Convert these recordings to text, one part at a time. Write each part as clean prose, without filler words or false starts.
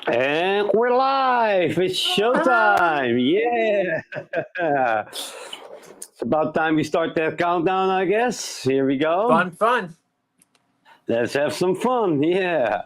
And we're live. It's showtime. Yeah. It's about time we start that countdown, I guess. Here we go. Fun. Let's have some fun. Yeah.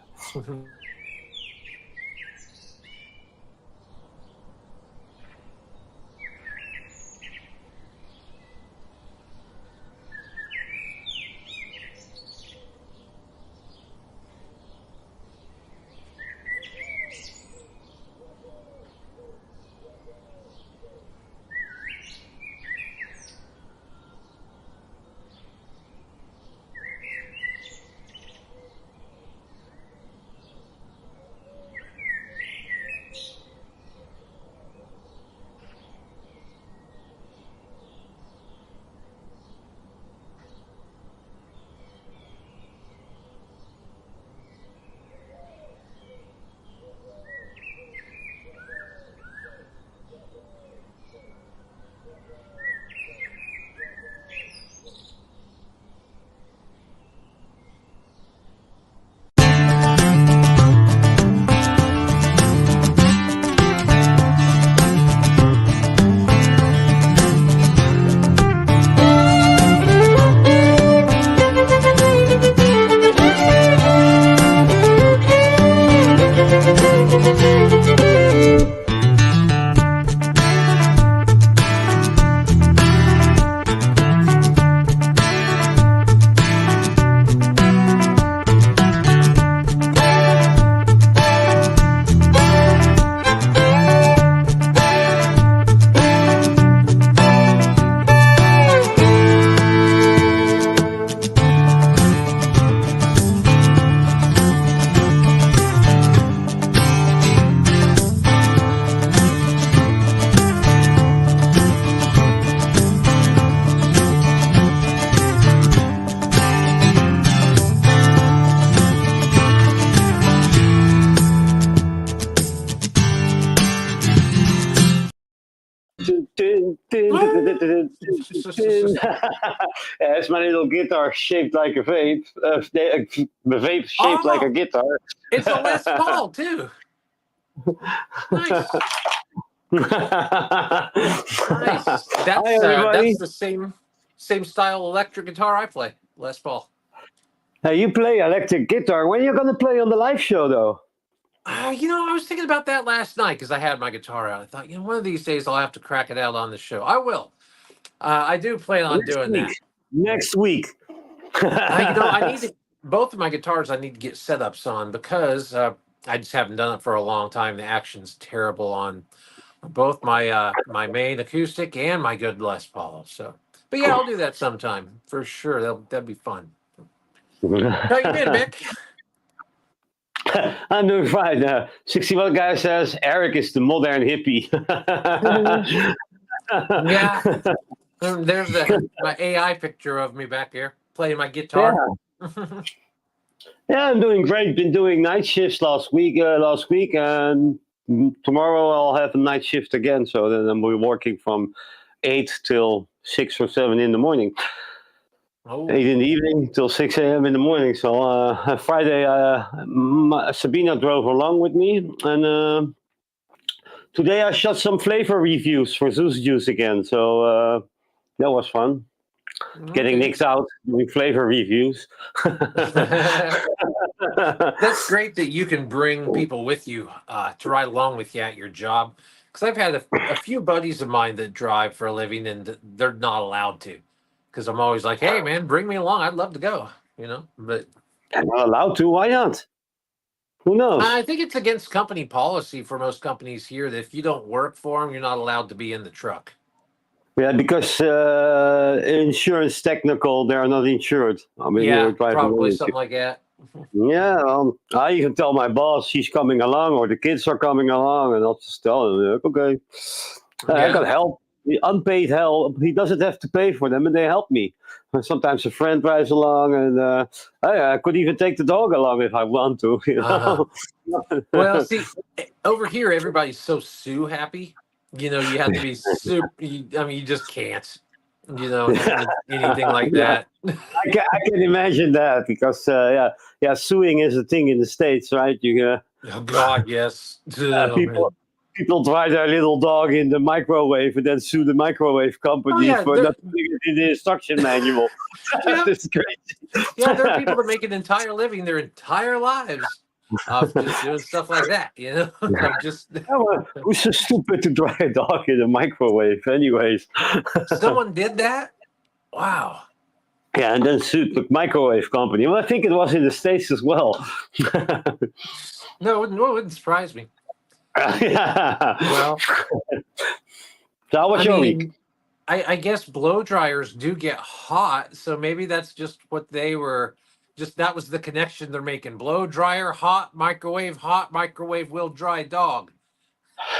It's my little guitar shaped like a vape. The vape shaped like a guitar. It's a Les Paul too. Nice. Nice. That's the same style electric guitar I play, Les Paul. Now you play electric guitar. When are you gonna play on the live show, though? I was thinking about that last night because I had my guitar out. I thought, one of these days I'll have to crack it out on the show. I will. I do plan on doing that. Next week. I need to, both of my guitars I need to get setups on because I just haven't done it for a long time. The action's terrible on both my my main acoustic and my good Les Paul. So, but yeah, I'll do that sometime for sure. That'd be fun. How you been, Mick? I'm doing fine. 61 guy says Eric is the modern hippie. Yeah. There's my AI picture of me back here playing my guitar. Yeah, I'm doing great. Been doing night shifts last week, and tomorrow I'll have a night shift again. So then I'm working from 8 till 6 or 7 in the morning. 8 in the evening till 6 a.m. in the morning. So Friday, Sabina drove along with me, and today I shot some flavor reviews for Zeus Juice again. So that was fun. Okay. Getting Nick's out doing flavor reviews. That's great that you can bring people with you to ride along with you at your job. Because I've had a few buddies of mine that drive for a living, and they're not allowed to. Because I'm always like, hey, man, bring me along. I'd love to go, But I'm not allowed to. Why not? Who knows? I think it's against company policy for most companies here that if you don't work for them, you're not allowed to be in the truck. Yeah, because insurance technical, they are not insured. I mean, yeah, probably something like that. Yeah, I even tell my boss she's coming along or the kids are coming along, and I'll just tell him, okay, I got help. Unpaid help. He doesn't have to pay for them, and they help me. Sometimes a friend drives along, and I could even take the dog along if I want to. Well, see, over here, everybody's so Sue happy. You have to be super. You just can't. Anything like that. I can imagine that because suing is a thing in the States, right? You Oh God, yes. Oh, People man. people dry their little dog in the microwave and then sue the microwave Oh company yeah, for not putting it in the instruction manual. yeah, That's crazy. yeah. There are people that make an entire living, their entire lives, of just doing stuff like that. You know, of just Yeah, well, who's so stupid to dry a dog in a microwave, anyways? someone did that. Wow. Yeah, and then sued the microwave company. Well, I think it was in the States as well. No, it wouldn't surprise me. Yeah. Well, So how was I your week? mean, I guess blow dryers do get hot, so maybe that's just what they were. Just that was the connection they're making. Blow dryer, hot microwave will dry dog.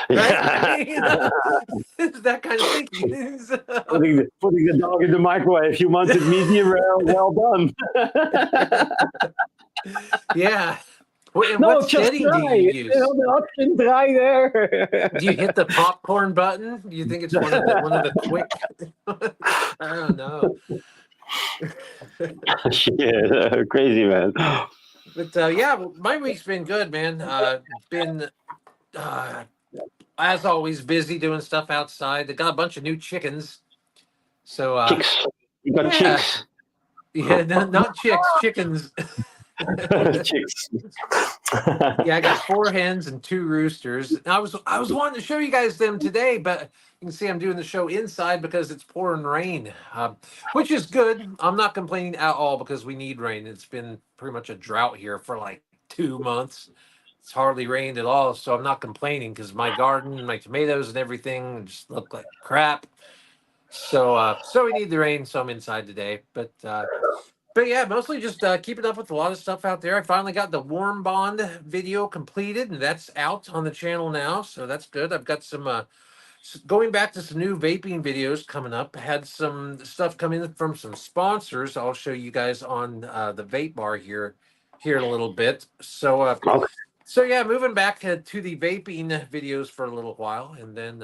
Right? I Yeah. mean, it's that kind of thinking. Putting the dog in the microwave. You wanted medium rare, well done. Yeah. And what No, just setting do dry. you You know use? the option dry there. Do you hit the popcorn button? Do you think it's one of the quick? I don't know. Yeah, crazy man. But yeah, well, my week's been good, man. Been uh, as always busy doing stuff outside. They got a bunch of new chickens, so Chicks. You got yeah, chicks. yeah, not chicks, chickens. Chicks. Yeah, I got 4 hens and 2 roosters. And I was wanting to show you guys them today, but you can see I'm doing the show inside because it's pouring rain, which is good. I'm not complaining at all because we need rain. It's been pretty much a drought here for like 2 months. It's hardly rained at all, so I'm not complaining because my garden, my tomatoes and everything just look like crap. So we need the rain. So I'm inside today, but yeah, mostly just keeping up with a lot of stuff out there. I finally got the Warm Bond video completed, and that's out on the channel now, so that's good. I've got some going back to some new vaping videos coming up. Had some stuff coming from some sponsors. I'll show you guys on the vape bar here in a little bit. Okay. So yeah, moving back to the vaping videos for a little while, and then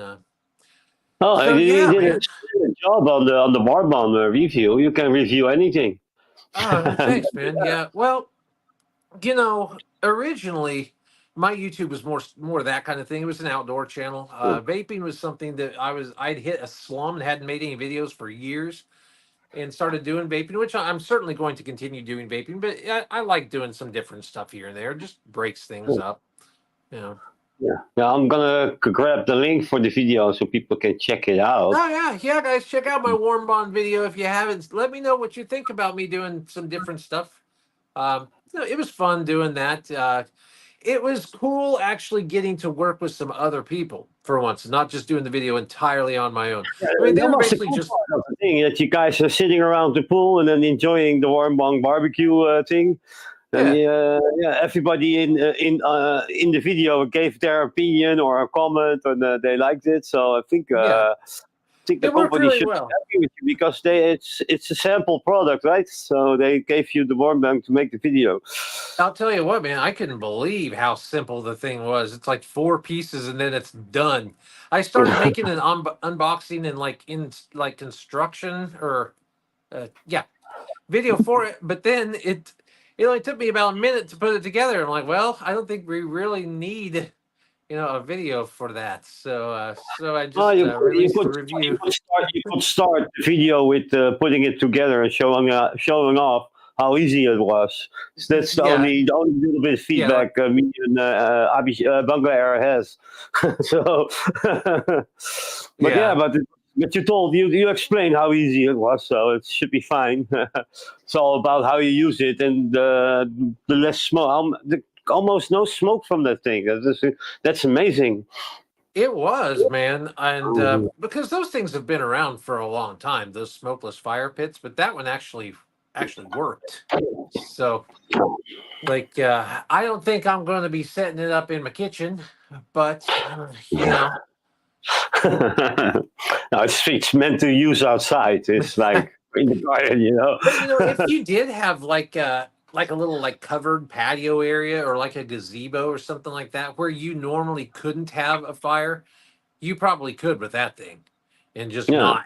Oh, so you yeah, did a man. excellent job on the Barbon review. You can review anything. Thanks, man. Yeah, well. Originally my YouTube was more that kind of thing. It was an outdoor channel. Vaping was something that I'd hit a slum and hadn't made any videos for years, and started doing vaping, which I'm certainly going to continue doing vaping. But I like doing some different stuff here and there. It just breaks things up, you know. Yeah. Yeah, I'm gonna grab the link for the video so people can check it out. Oh yeah, guys, check out my Warm Bond video if you haven't. Let me know what you think about me doing some different stuff. It was fun doing that. It was cool actually getting to work with some other people for once, not just doing the video entirely on my own. I mean, they That were was the basically cool just, part of the thing that you guys are sitting around the pool and then enjoying the warm bong barbecue thing. And yeah, yeah, everybody in the video gave their opinion or a comment, and they liked it. So yeah. I think the It worked company really should be well. happy with you because it's a sample product, right? So they gave you the warm bong to make the video. I'll tell you what, man, I couldn't believe how simple the thing was. It's like 4 pieces and then it's done. I started making an unboxing and like in like construction or yeah, video for it, but then it only took me about a minute to put it together. I'm like, well, I don't think we really need a video for that. So I Oh, just released the review. you could start the video with putting it together and showing off how easy it was. So that's Yeah, the only little bit of yeah, like, feedback me and Bangla Air has. So, but yeah, yeah. but you explained how easy it was, so it should be fine. It's all about how you use it and the less smoke, almost no smoke from that thing. That's amazing. It was, man, and because those things have been around for a long time, those smokeless fire pits, but that one actually worked. So, like, I don't think I'm going to be setting it up in my kitchen, but No, it's meant to use outside. It's like in the garden. But if you did have like a little like covered patio area or like a gazebo or something like that where you normally couldn't have a fire, you probably could with that thing, and just Yeah.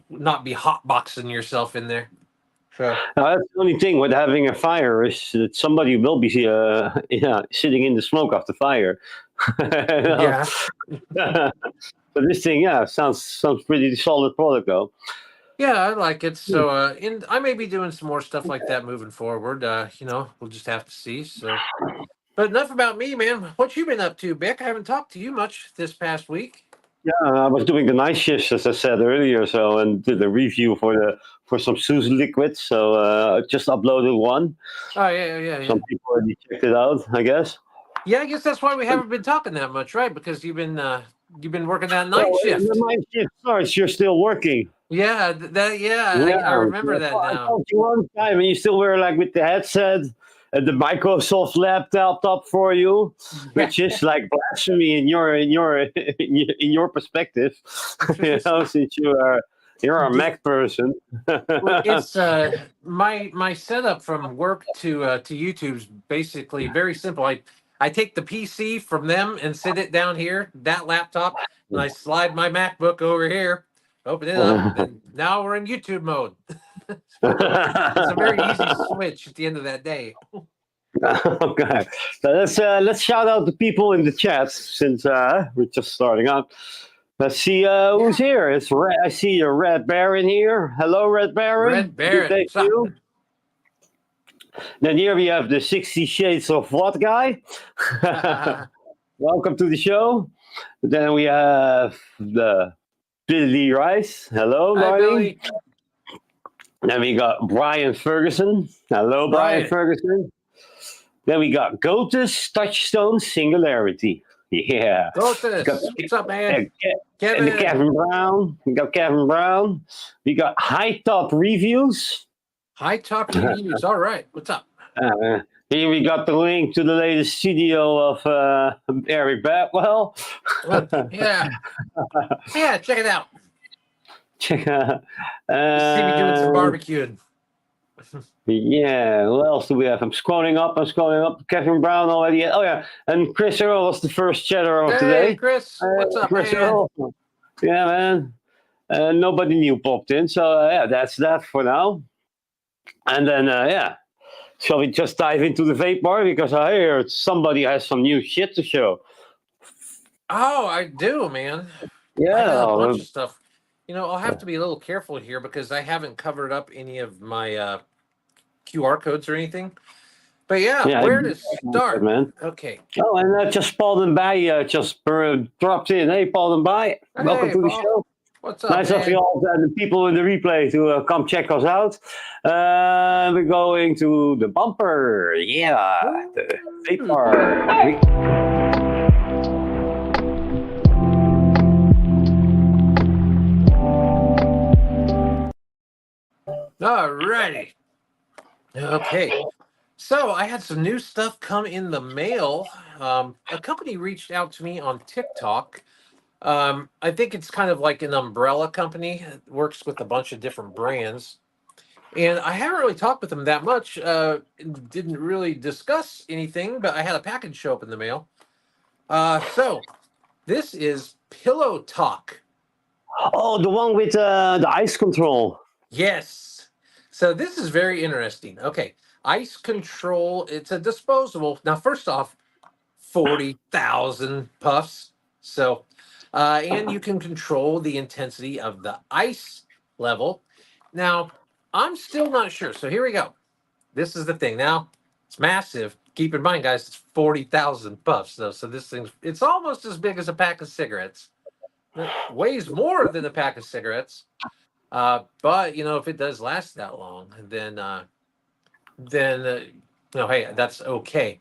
not be hotboxing yourself in there. Sure. That's the only thing with having a fire is that somebody will be sitting in the smoke of the fire. You know? Yeah. But this thing, yeah, sounds pretty solid product though. Yeah, I like it. Hmm. So, and I may be doing some more stuff like that moving forward. We'll just have to see. So, but enough about me, man. What you been up to, Beck? I haven't talked to you much this past week. Yeah, I was doing the night shifts as I said earlier, so and did a review for some Suze liquids. So I just uploaded one. Oh yeah. Some people already checked it out, I guess. Yeah, I guess that's why we haven't been talking that much, right? Because you've been working that night Well, when the shift. night shift starts, you're still working. Yeah, Yeah, I remember that I now. talked to you one time, and you still were like with the headset and the Microsoft laptop up for you, Yeah. which is like blasphemy in your perspective. Since you're a Mac person. Well, it's my setup from work to YouTube's basically very simple. I take the PC from them and sit it down here, that laptop, and I slide my MacBook over here, open it up, and now we're in YouTube mode. It's a very easy switch at the end of that day. Okay, so let's shout out the people in the chat since we're just starting out. Let's see who's Yeah. here. It's Red. I see a Red Baron here. Hello, Red Baron. Red Good Baron, day what's to up? you. Then here we have the 60 Shades of What guy. Hi, Welcome to the show. Then we have the Billy Rice. Hello, darling. Billy. Then we got Brian Ferguson. Hello, Brian Brian. Ferguson. Then we got Gotus Touchstone Singularity. Yeah. Got Gotus, what's up, man? and the Kevin. Kevin Brown. We got Kevin Brown. We got High Top Reviews. High top reviews. All right, what's up? Here we got the link to the latest studio of Eric Batwell. Yeah. Yeah, check it out. Check See me doing some barbecuing. Yeah, who else do we have? I'm scrolling up. Kevin Brown already. Oh, yeah. And Chris Earl was the first chatter of Hey, today. Chris, what's up, Chris man? Earl. Yeah, man. Nobody new popped in. So, yeah, that's that for now. And then, yeah. Shall we just dive into the vape bar? Because I heard somebody has some new shit to show. Oh, I do, man. Yeah. I got a bunch of stuff. I'll have to be a little careful here because I haven't covered up any of my QR codes or anything. But yeah, where to start? Man. Okay. Oh, and just Paul and By just dropped in. Hey, Paul and By. Welcome to the show. What's up, nice of you all and the people in the replay to come check us out. We're going to the bumper. Yeah, the vape bar. All righty. Okay. So I had some new stuff come in the mail. A company reached out to me on TikTok. I think it's kind of like an umbrella company. It works with a bunch of different brands. And I haven't really talked with them that much. Didn't really discuss anything, but I had a package show up in the mail. So this is Pillow Talk. Oh, the one with the ice control. Yes. So this is very interesting. Okay. Ice control. It's a disposable. Now, first off, 40,000 puffs. So, and you can control the intensity of the ice level. Now, I'm still not sure. So here we go. This is the thing. Now, it's massive. Keep in mind, guys, it's 40,000 puffs, though. So this it's almost as big as a pack of cigarettes. It weighs more than a pack of cigarettes. But, if it does last that long, then hey, that's okay.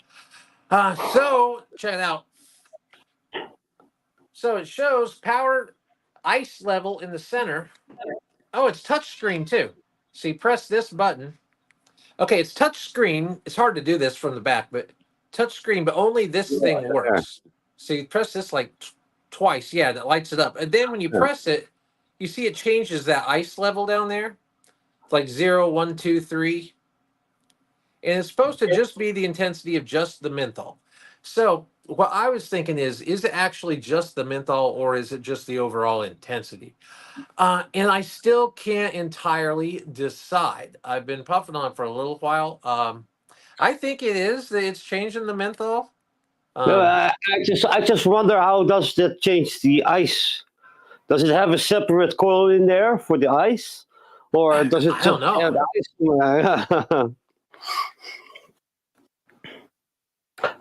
So check it out. So it shows power ice level in the center. Oh, it's touchscreen too. So you press this button. Okay, it's touchscreen. It's hard to do this from the back, but touchscreen, but only this thing works. So you press this like twice. Yeah, that lights it up. And then when you press it, you see it changes that ice level down there. It's like 0, 1, 2, 3. And it's supposed to just be the intensity of just the menthol. So what I was thinking is it actually just the menthol or is it just the overall intensity? And I still can't entirely decide. I've been puffing on for a little while. I think it is that it's changing the menthol. No, Um, I just wonder how does that change the ice? Does it have a separate coil in there for the ice, or does it I don't just add know.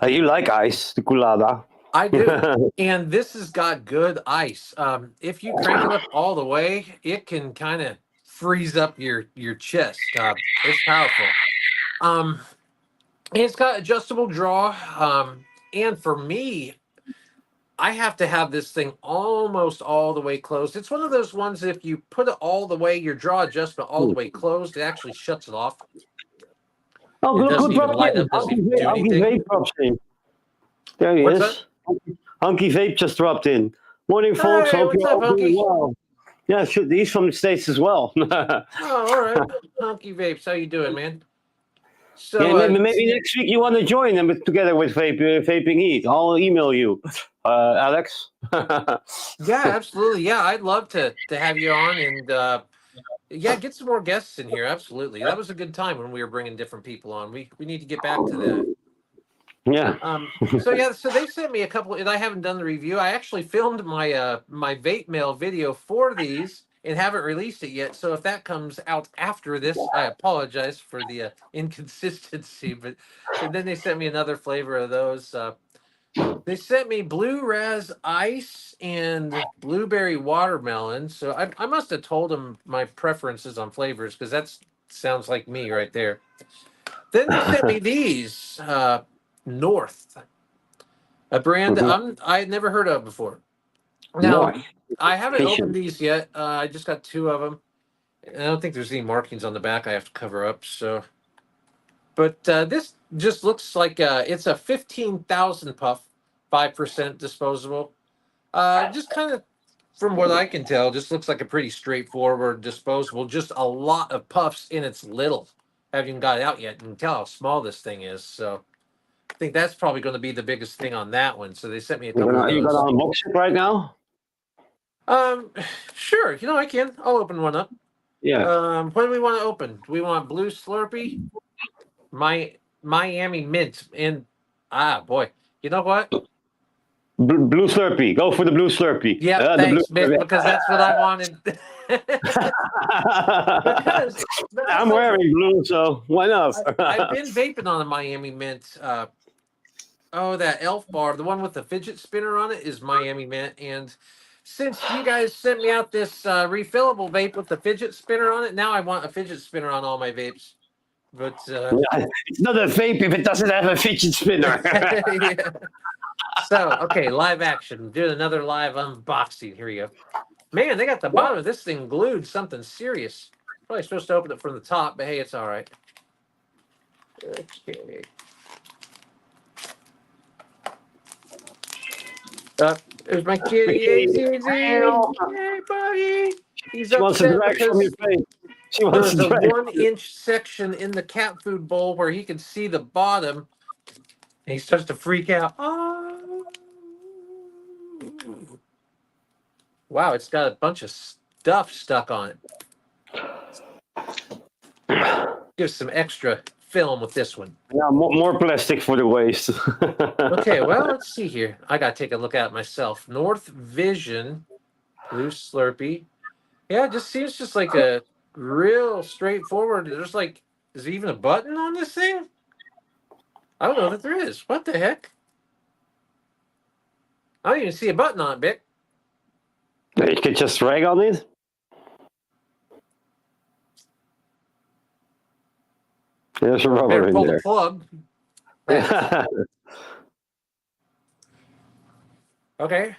ice? You like ice, the colada. I do. And this has got good ice. If you crank it up all the way, it can kind of freeze up your chest. It's powerful. Um, it's got adjustable draw. And for me, I have to have this thing almost all the way closed. It's one of those ones, if you put it all the way, your draw adjustment all the way closed, it actually shuts it off. Oh, It look who doesn't even dropped light in. up, doesn't even do Hunky anything. Vape drops in. There he What's that? is. Hunky Vape just dropped in. Morning, folks. Hey, Hope what's you're up, all doing Hunky? well. Yeah, he's from the States as well. Oh, all right. Hunky Vapes, how you doing, man? Yeah, So, maybe next week you want to join them together with Vaping Heat. I'll email you, Alex. yeah, absolutely. Yeah, I'd love to have you on and yeah, get some more guests in here. Absolutely. That was a good time when we were bringing different people on. We need to get back to that. Yeah. So yeah, so they sent me a couple, and I haven't done the review. I actually filmed my my vape mail video for these and haven't released it yet. So if that comes out after this, I apologize for the inconsistency. But and then they sent me another flavor of those. They sent me blue raz ice and blueberry watermelon. So I must have told them my preferences on flavors because that sounds like me right there. Then they sent me these North, a brand that I had never heard of before. Now, Nice. I haven't opened Patient. these yet. I just got two of them. I don't think there's any markings on the back I have to cover up. So, but this just looks like it's a 15,000 puff, 5% disposable. Just kind of, from what I can tell, just looks like a pretty straightforward disposable. Just a lot of puffs, and it's little. Haven't even got it out yet. You can tell how small this thing is. So I think that's probably going to be the biggest thing on that one. So they sent me a couple of You those. gonna unbox it right now? Um, sure. You know, I can. I'll open one up. Yeah. What do we want to open? Do we want Blue Slurpee, my Miami Mint, and boy, you know what? Blue Slurpee. Go for the Blue Slurpee. Yeah, The blue thanks, Mick, because that's what I wanted. because I'm like, wearing blue, so why not? I've been vaping on a Miami Mint. That Elf bar, the one with the fidget spinner on it, is Miami Mint. And since you guys sent me out this refillable vape with the fidget spinner on it, now I want a fidget spinner on all my vapes. But It's not a vape if it doesn't have a fidget spinner. yeah. So okay, live action. Doing another live unboxing. Here we go. Man, they got the bottom of this thing glued. Something serious. Probably supposed to open it from the top, but hey, it's all right. Okay. There's my kitty. Hey, buddy. He's She wants to upset drag from your because face. She wants there's to a drag. 1-inch section in the cat food bowl where he can see the bottom. And he starts to freak out. Oh. Wow, it's got a bunch of stuff stuck on it. Give some extra film with this one. Yeah, more plastic for the waste. Okay, well, let's see here. I got to take a look at it myself. North Vision, Blue Slurpee. Yeah, it just seems just like a real straightforward. There's like, is there even a button on this thing? I don't know that there is. What the heck? I don't even see a button on it, Bick. You can just drag on it. There's a rubber Better in pull there. the plug. Okay.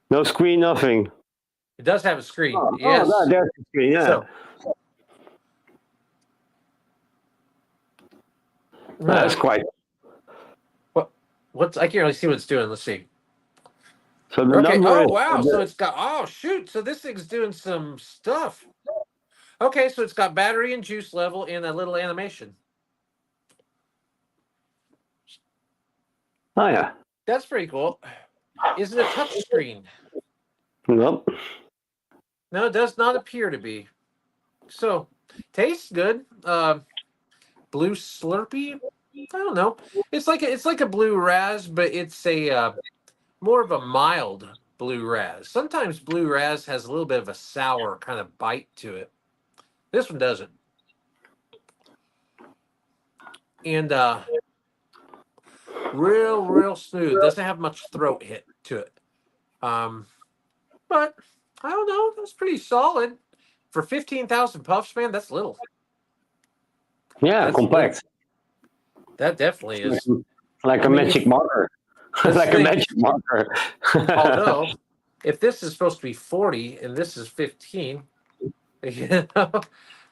No screen, nothing. It does have a screen. Oh, Yes. no, there's the screen. Yeah. So, That's quite. what's I can't really see what it's doing. Let's see. So the Okay. number Oh is. wow. So it's got. Oh shoot. So this thing's doing some stuff. Okay. So it's got battery and juice level and a little animation. Oh yeah. That's pretty cool. Is it a touch screen? Nope. No, it does not appear to be. So, tastes good. Blue Slurpee. I don't know. It's like a blue raz, but it's a more of a mild blue raz. Sometimes blue raz has a little bit of a sour kind of bite to it. This one doesn't. And real smooth. Doesn't have much throat hit to it. But I don't know. That's pretty solid for 15,000 puffs, man. That's little. Yeah, That's little. compact. That definitely is. Like I a mean, magic marker. this Like a thing. magic marker. Although, if this is supposed to be 40 and this is 15, you know, I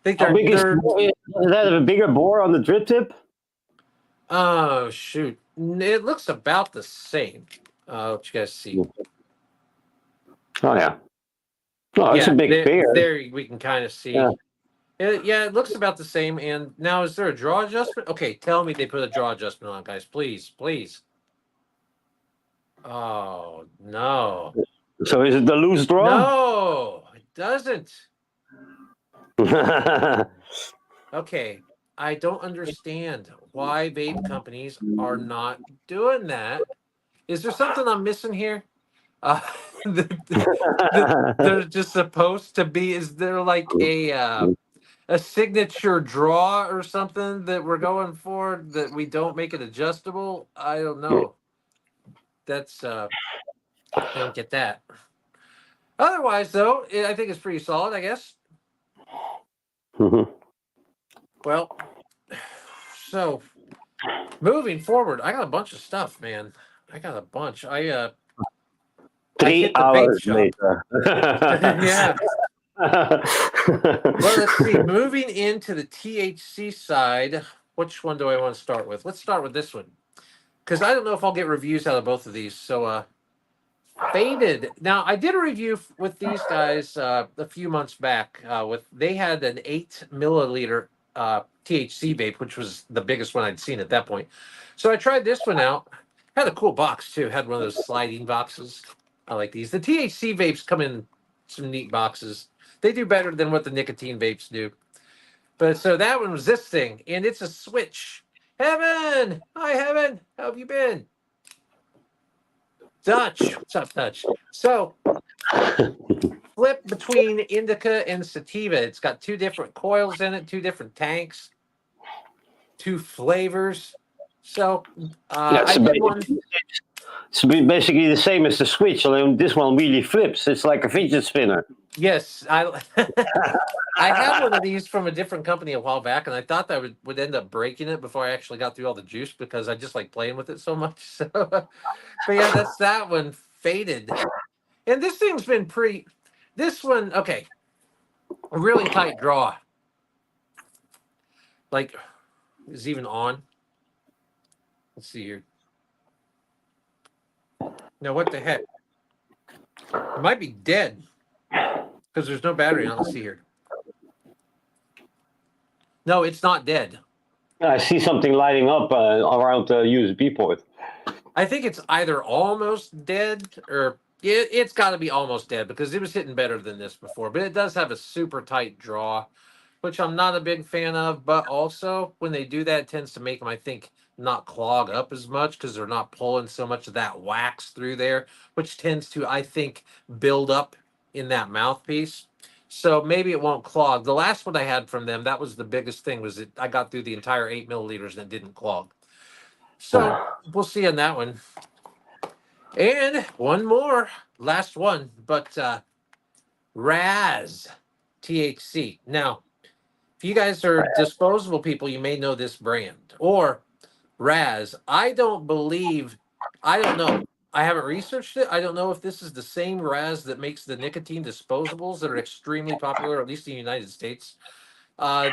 think How big is they're. that? A bigger bore on the drip tip? Oh shoot! It looks about the same. What you guys see? Oh yeah. Oh, it's a Yeah, big beer. there we can kind of see. Yeah. Yeah, it looks about the same. And now, is there a draw adjustment? Okay, tell me they put a draw adjustment on, guys. Please, please. Oh no, So is it the loose draw? no, it doesn't. Okay, I don't understand why vape companies are not doing that. Is there something I'm missing here? Uh, they're just supposed to be. Is there like a signature draw or something that we're going for that we don't make it adjustable? I don't know. That's I don't get that. Otherwise, though, I think it's pretty solid. I guess. Well, so moving forward, I got a bunch of stuff, man. I got a bunch. I 3 hit the vape hours shop. later. Yeah. Well, let's see. Moving into the THC side, which one do I want to start with? Let's start with this one because I don't know if I'll get reviews out of both of these. So, Faded. Now, I did a review with these guys a few months back. They had an 8 milliliter THC vape, which was the biggest one I'd seen at that point. So I tried this one out. Had a cool box too. Had one of those sliding boxes. I like these. The THC vapes come in some neat boxes. They do better than what the nicotine vapes do. But so that one was this thing, and it's a switch. Heaven, hi Heaven, how have you been? Dutch, what's up, Dutch? So flip between indica and sativa. It's got two different coils in it, two different tanks, two flavors. So I did one. It's basically the same as the switch, only this one really flips. It's like a fidget spinner. Yes, I I had one of these from a different company a while back, and I thought that would end up breaking it before I actually got through all the juice because I just like playing with it so much. So, but yeah, that's that one. Faded, and this thing's been pretty. This one, okay, a really tight draw. Like, is even on. Let's see here. Now, what the heck? It might be dead because there's no battery on. Let's see here. No, it's not dead. I see something lighting up around the USB port. I think it's either almost dead or it's got to be almost dead because it was hitting better than this before. But it does have a super tight draw, which I'm not a big fan of. But also, when they do that, it tends to make them, I think, not clog up as much because they're not pulling so much of that wax through there, which tends to, I think, build up in that mouthpiece. So maybe it won't clog. The last one I had from them, that was the biggest thing, was that I got through the entire 8 milliliters and it didn't clog. So we'll see on that one. And one more, last one, but Raz THC. Now, if you guys are disposable people, you may know this brand or Raz. I don't know. I haven't researched it. I don't know if this is the same Raz that makes the nicotine disposables that are extremely popular, at least in the United States.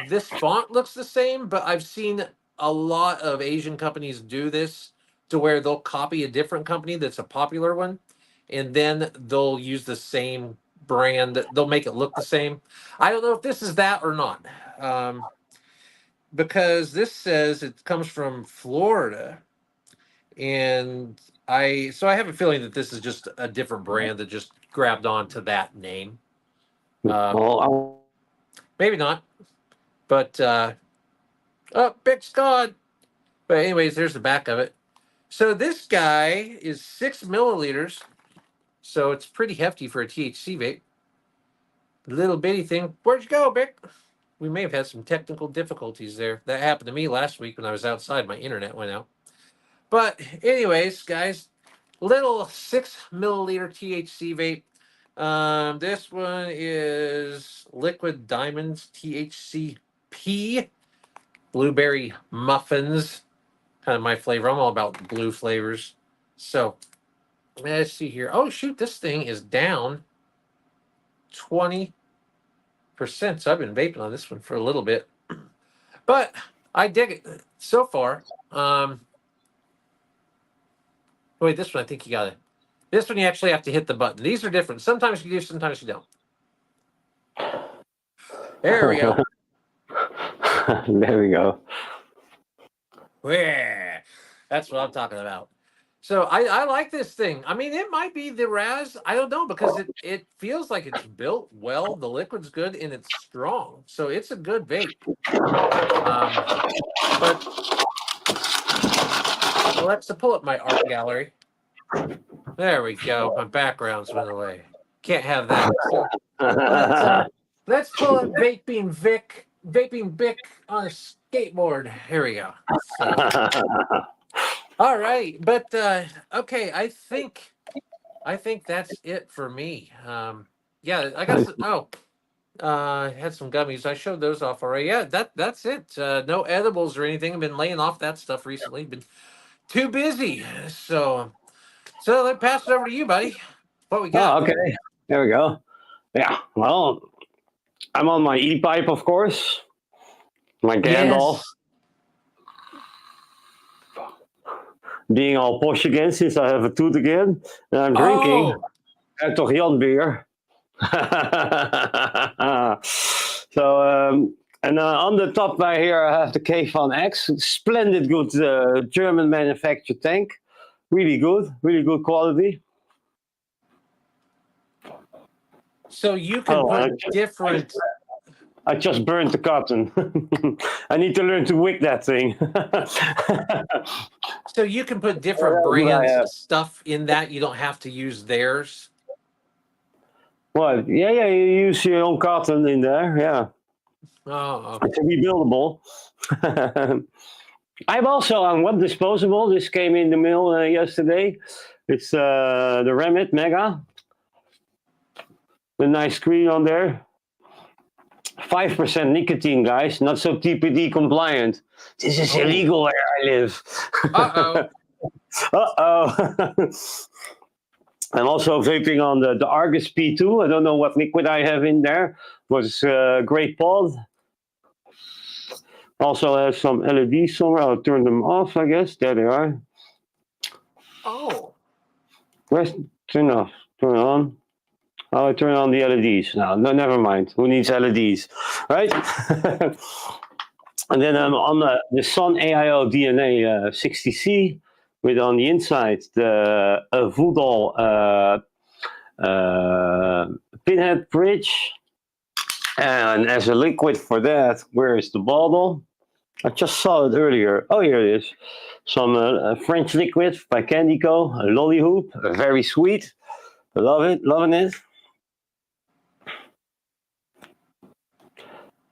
This font looks the same, but I've seen a lot of Asian companies do this to where they'll copy a different company that's a popular one, and then they'll use the same brand. They'll make it look the same. I don't know if this is that or not, because this says it comes from Florida, and I have a feeling that this is just a different brand that just grabbed onto that name. Well, Maybe not, but oh, Bic's gone. But anyways, there's the back of it. So this guy is 6 milliliters, so it's pretty hefty for a THC vape. Little bitty thing. Where'd you go, Bic? We may have had some technical difficulties there. That happened to me last week when I was outside. My internet went out. But anyways, guys, little 6 milliliter THC vape. This one is Liquid Diamonds THCP Blueberry Muffins. Kind of my flavor. I'm all about blue flavors. So let's see here. Oh shoot, this thing is down 20%. So I've been vaping on this one for a little bit, but I dig it so far. Wait, this one I think you got it. This one you actually have to hit the button. These are different. Sometimes you do, sometimes you don't. There we go. there we go. Yeah, that's what I'm talking about. So I like this thing. I mean, it might be the Raz. I don't know because it feels like it's built well. The liquid's good and it's strong. So it's a good vape. But let's pull up my art gallery. There we go. My background's went away. Can't have that. So let's pull up Vaping Bic on a skateboard. Here we go. So, all right, but okay. I think that's it for me. Yeah, I got some, had some gummies. I showed those off already. Yeah, that's it. No edibles or anything. I've been laying off that stuff recently. Been too busy. So let's pass it over to you, buddy. What we got? Oh, okay. There we go. Yeah. Well, I'm on my e-pipe, of course. My Gandalf. Yes. Being all posh again since I have a tooth again. And I'm drinking Hertog Jan beer. So, and on the top right here, I have the K Van X. Splendid, good German manufactured tank. Really good quality. So you can put different. I just burned the cotton. I need to learn to wick that thing. So you can put different brands of stuff in that. You don't have to use theirs. What? Yeah, you use your own cotton in there. Yeah. Oh, okay. It's rebuildable. I'm also on one disposable. This came in the mail yesterday. It's the Remit Mega. The nice screen on there. 5% nicotine, guys. Not so TPD compliant. This is illegal where I live. I'm also vaping on the Argus P2. I don't know what liquid I have in there, but it's a great pod. Also has some LEDs somewhere. I'll turn them off, I guess. There they are. Oh. Where's turn off? Turn on. Oh, I turn on the LEDs. No, never mind. Who needs LEDs, right? And then I'm on the Sun AIO DNA 60C with on the inside the Voodoo pinhead bridge. And as a liquid for that, where is the bottle? I just saw it earlier. Oh, here it is. Some French liquid by Candico, a lolly hoop, very sweet. I love it, loving it.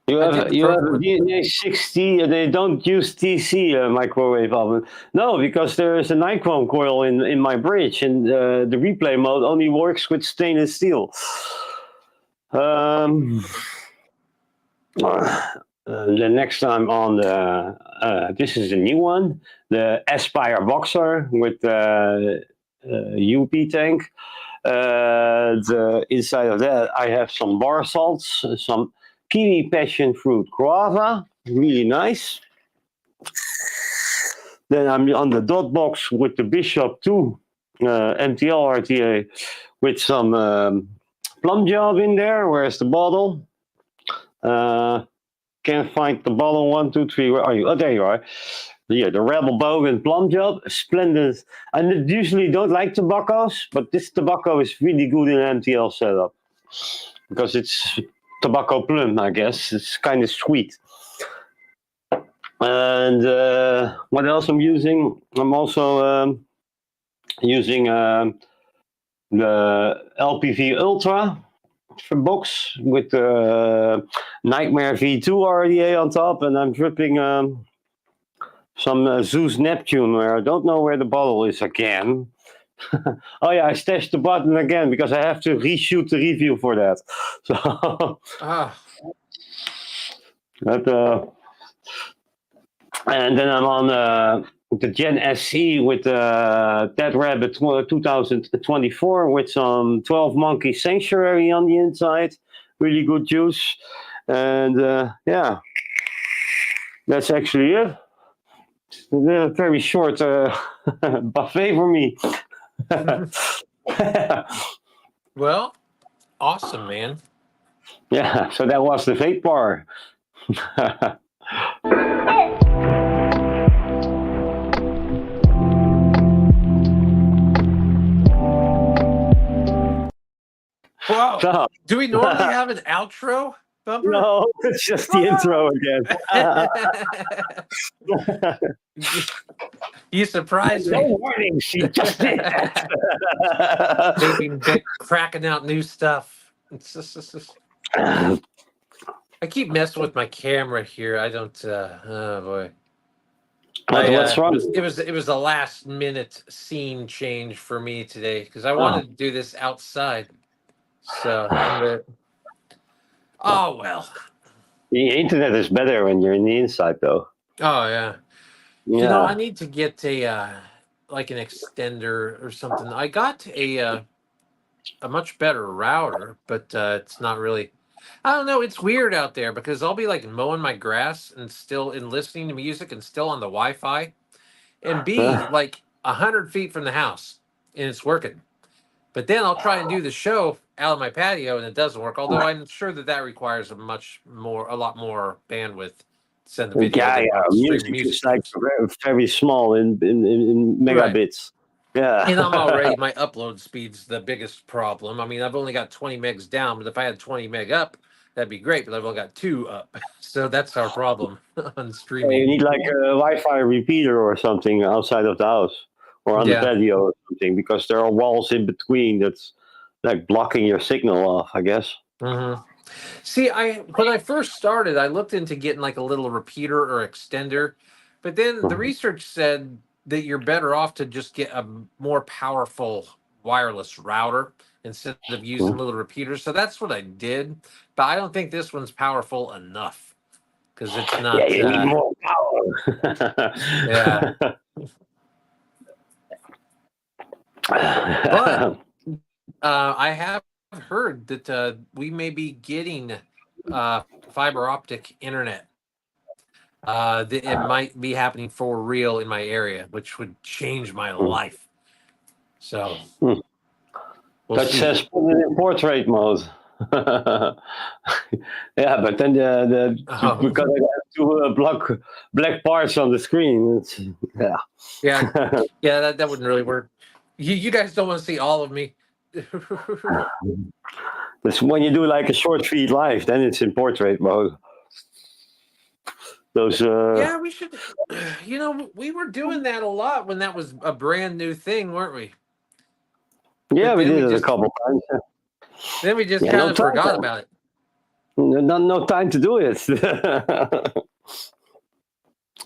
You have a DNA 60. They don't use TC microwave oven. No, because there is a nichrome coil in my bridge, and the replay mode only works with stainless steel. The next time on the this is a new one, the Aspire Boxer with the UP tank. The inside of that, I have some bar salts, some kiwi passion fruit guava, really nice. Then I'm on the dot box with the Bishop 2 MTL RTA with some plum job in there. Where's the bottle? Can't find the bottle. 1, 2, 3. Where are you? Oh, there you are. Yeah, the Rebel Bogan Plum Job, splendid. I usually don't like tobaccos, but this tobacco is really good in MTL setup because it's tobacco plum, I guess. It's kind of sweet. And what else I'm using? I'm also using the LPV Ultra box with the Nightmare V2 RDA on top, and I'm dripping some Zeus Neptune, where I don't know where the bottle is again. Oh yeah, I stashed the button again because I have to reshoot the review for that. So, but, and then I'm on the Gen SE with Dead Rabbit 2024 with some 12 Monkey Sanctuary on the inside. Really good juice. And yeah, that's actually it. A very short buffet for me. Well, awesome, man. Yeah, so that was the vape bar. Wow. So, Do we normally have an outro, Bumper? no, it's just the intro again. You surprised me. No warning, she just did that. Vaping Vic cracking out new stuff. It's just, I keep messing with my camera here. I don't. Oh boy. What's wrong? It was a last minute scene change for me today because I wanted to do this outside. So, oh well. The internet is better when you're in the inside, though. Oh yeah. Yeah. You know, I need to get a like an extender or something. I got a much better router, but it's not really. I don't know. It's weird out there because I'll be like mowing my grass and still in listening to music and still on the Wi-Fi, and be like 100 feet from the house and it's working. But then I'll try and do the show out of my patio and it doesn't work. Although I'm sure that requires a lot more bandwidth. To send the video. Yeah. Music is like very small in megabits. Right. Yeah. And I'm already, my upload speed's the biggest problem. I mean, I've only got 20 megs down, but if I had 20 meg up, that'd be great. But I've only got 2 up. So that's our problem on streaming. You need like a Wi-Fi repeater or something outside of the house or on the patio or something, because there are walls in between that's like blocking your signal off, I guess. Mm-hmm. See, when I first started, I looked into getting like a little repeater or extender, but then the research said that you're better off to just get a more powerful wireless router instead of using little repeaters. So that's what I did, but I don't think this one's powerful enough because it's not. Yeah, you need more power. Yeah. But I have heard that we may be getting fiber optic internet. That it might be happening for real in my area, which would change my life. So that says put it in portrait mode. Yeah, but then because I have 2 black parts on the screen. Yeah, that wouldn't really work. You guys don't want to see all of me. That's when you do like a short feed live, then it's in portrait mode. Those yeah, we should. You know, we were doing that a lot when that was a brand new thing, weren't we? Yeah, we did it a couple times. Then we just kind of forgot about it. No time to do it.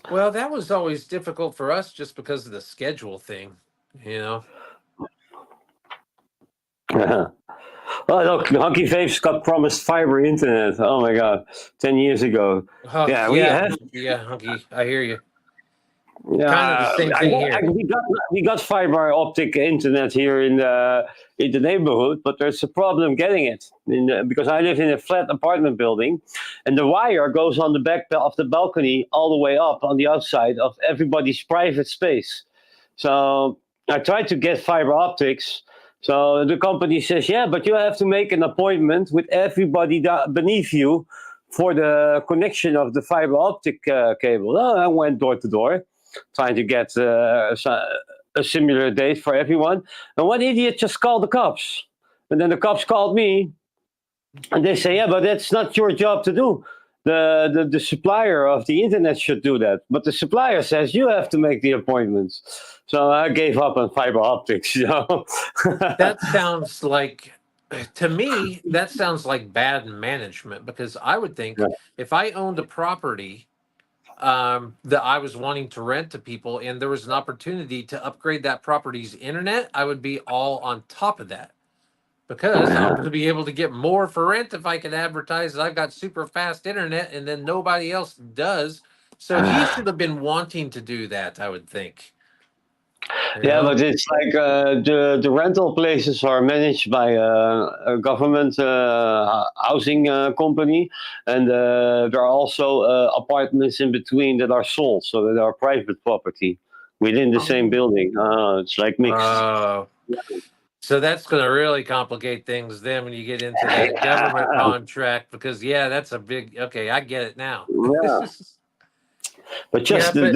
Well, that was always difficult for us just because of the schedule thing, you know. Oh, look, Hunky Vapes got promised fiber internet. Oh my God, 10 years ago. Yeah, Hunky, I hear you. Yeah, kind of the same thing here. We got fiber optic internet here in the neighborhood, but there's a problem getting it because I live in a flat apartment building, and the wire goes on the back of the balcony all the way up on the outside of everybody's private space. So I tried to get fiber optics. So the company says, yeah, but you have to make an appointment with everybody beneath you for the connection of the fiber optic cable. Oh, I went door to door. trying to get a similar date for everyone. And one idiot just called the cops. And then the cops called me, and they say, yeah, but that's not your job to do. The supplier of the internet should do that. But the supplier says you have to make the appointments. So I gave up on fiber optics, you know. That sounds like, to me, that sounds like bad management, because I would think Yeah. if I owned a property that I was wanting to rent to people and there was an opportunity to upgrade that property's internet, I would be all on top of that, because I'm going to be able to get more for rent if I can advertise that I've got super fast internet and then nobody else does. So he should have been wanting to do that, I would think. You Yeah, know? but it's like the rental places are managed by a government housing company, and there are also apartments in between that are sold, so that are private property within the same building. It's like mixed. So that's going to really complicate things then when you get into that government contract, because yeah, that's a big, okay, I get it now. Yeah, but Yeah, just but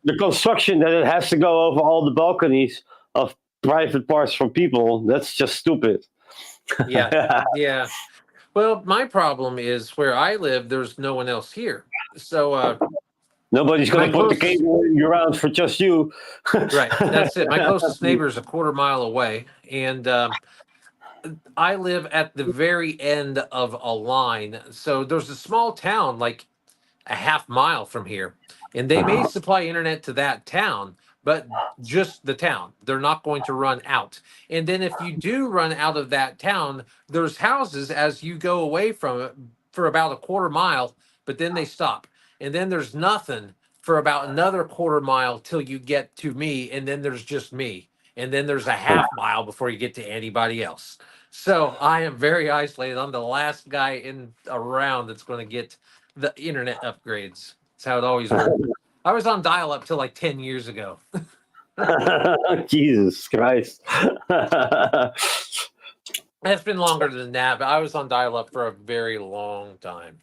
the construction that it has to go over all the balconies of private parts from people, that's just stupid. yeah, yeah. Well, my problem is where I live, there's no one else here. So Nobody's my going to put the closest, cable around for just you. right, that's it. My closest neighbor is a quarter mile away, and I live at the very end of a line. So there's a small town like a half mile from here, and they may supply internet to that town, but just the town. They're not going to run out. And then if you do run out of that town, there's houses as you go away from it for about a quarter mile, but then they stop. And then there's nothing for about another quarter mile till you get to me, and then there's just me. And then there's a half mile before you get to anybody else. So I am very isolated. I'm the last guy in around that's going to get the internet upgrades. That's how it always worked. I was on dial up till like 10 years ago. Jesus Christ. It's been longer than that, but I was on dial up for a very long time.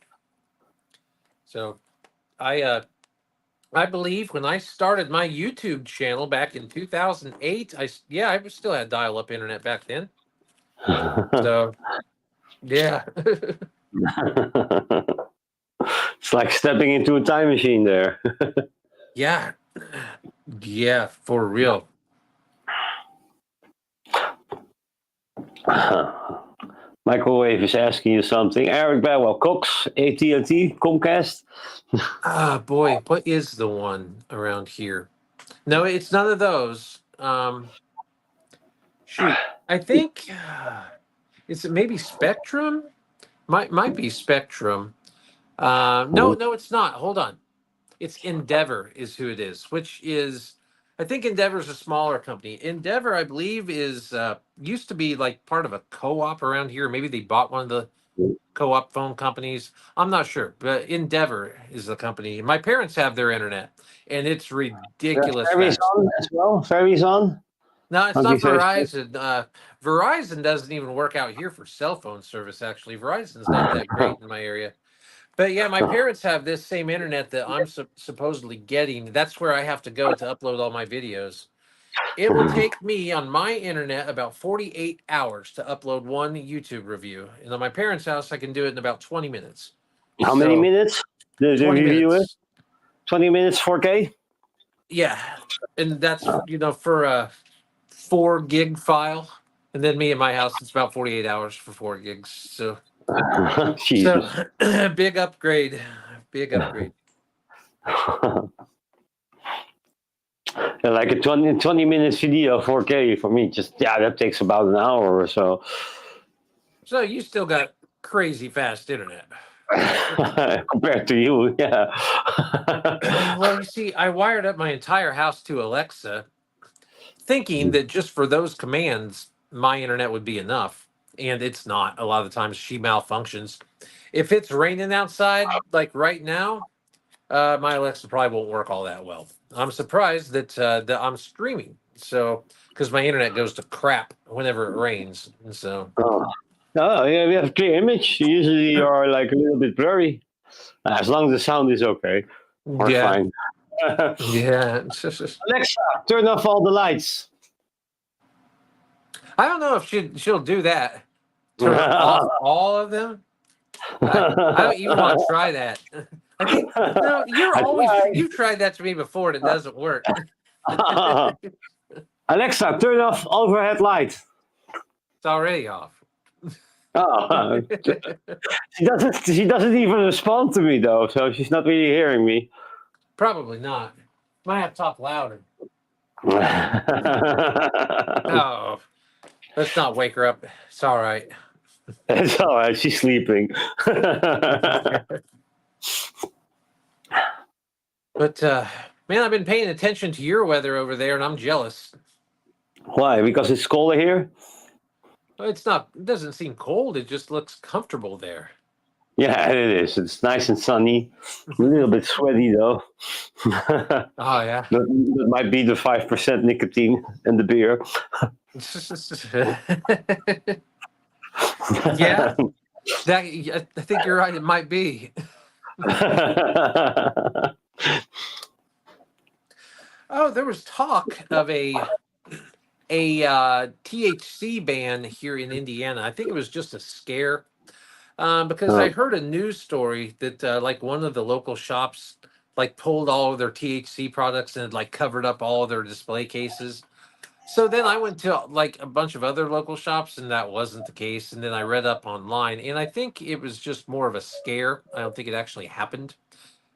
So I believe when I started my YouTube channel back in 2008, I still had dial up internet back then. So yeah. It's like stepping into a time machine there. Yeah. Yeah, for real. Microwave is asking you something. Eric Bagwell, Cox, AT&T, Comcast. Ah, boy, what is the one around here? No, it's none of those. Shoot, I think it's maybe Spectrum. Might be Spectrum. No, it's not. Hold on. It's Endeavor is who it is, which is, I think Endeavor is a smaller company. Endeavor, I believe, is used to be like part of a co-op around here. Maybe they bought one of the co-op phone companies. I'm not sure, but Endeavor is the company. My parents have their internet, and it's ridiculous fast. Verizon as well. Verizon. No, it's How do not you say it? Verizon. Verizon doesn't even work out here for cell phone service. Actually, Verizon's not that great in my area. But yeah, my parents have this same internet that I'm supposedly getting. That's where I have to go to upload all my videos. It will take me on my internet about 48 hours to upload one YouTube review. And on my parents' house, I can do it in about 20 minutes. How many minutes? The 20 review is minutes. 20 minutes, 4K. Yeah. And that's, for a 4 gig file. And then me in my house, it's about 48 hours for 4 gigs. So, Jesus. big upgrade. Big upgrade. Like a 20 minutes video, 4K for me, that takes about an hour or so. So you still got crazy fast internet. Compared to you, yeah. Well, you see, I wired up my entire house to Alexa, thinking that just for those commands, my internet would be enough. And it's not. A lot of the times she malfunctions. If it's raining outside, like right now, my Alexa probably won't work all that well. I'm surprised that I'm streaming. So, because my internet goes to crap whenever it rains. And so. Oh, yeah, we have clear image. Usually you are like a little bit blurry. As long as the sound is okay. Or Yeah. fine. Yeah. Alexa, turn off all the lights. I don't know if she'll do that. Turn off all of them. I don't even want to try that. I think no, I you've tried that to me before and it doesn't work. tried. Alexa, turn off overhead light. It's already off. Oh, she doesn't even respond to me though, so she's not really hearing me. Probably not. Might have to talk louder. Oh, let's not wake her up. It's all right. It's all right. She's sleeping. But man, I've been paying attention to your weather over there, and I'm jealous. Why? Because it's colder here? It's not. It doesn't seem cold. It just looks comfortable there. Yeah, it is. It's nice and sunny. A little bit sweaty though. Oh yeah. That might be the 5% nicotine in the beer. Yeah, I think you're right. It might be. Oh, there was talk of a THC ban here in Indiana. I think it was just a scare because I heard a news story that like one of the local shops like pulled all of their THC products and like covered up all of their display cases. So then I went to like a bunch of other local shops and that wasn't the case. And then I read up online and I think it was just more of a scare. I don't think it actually happened,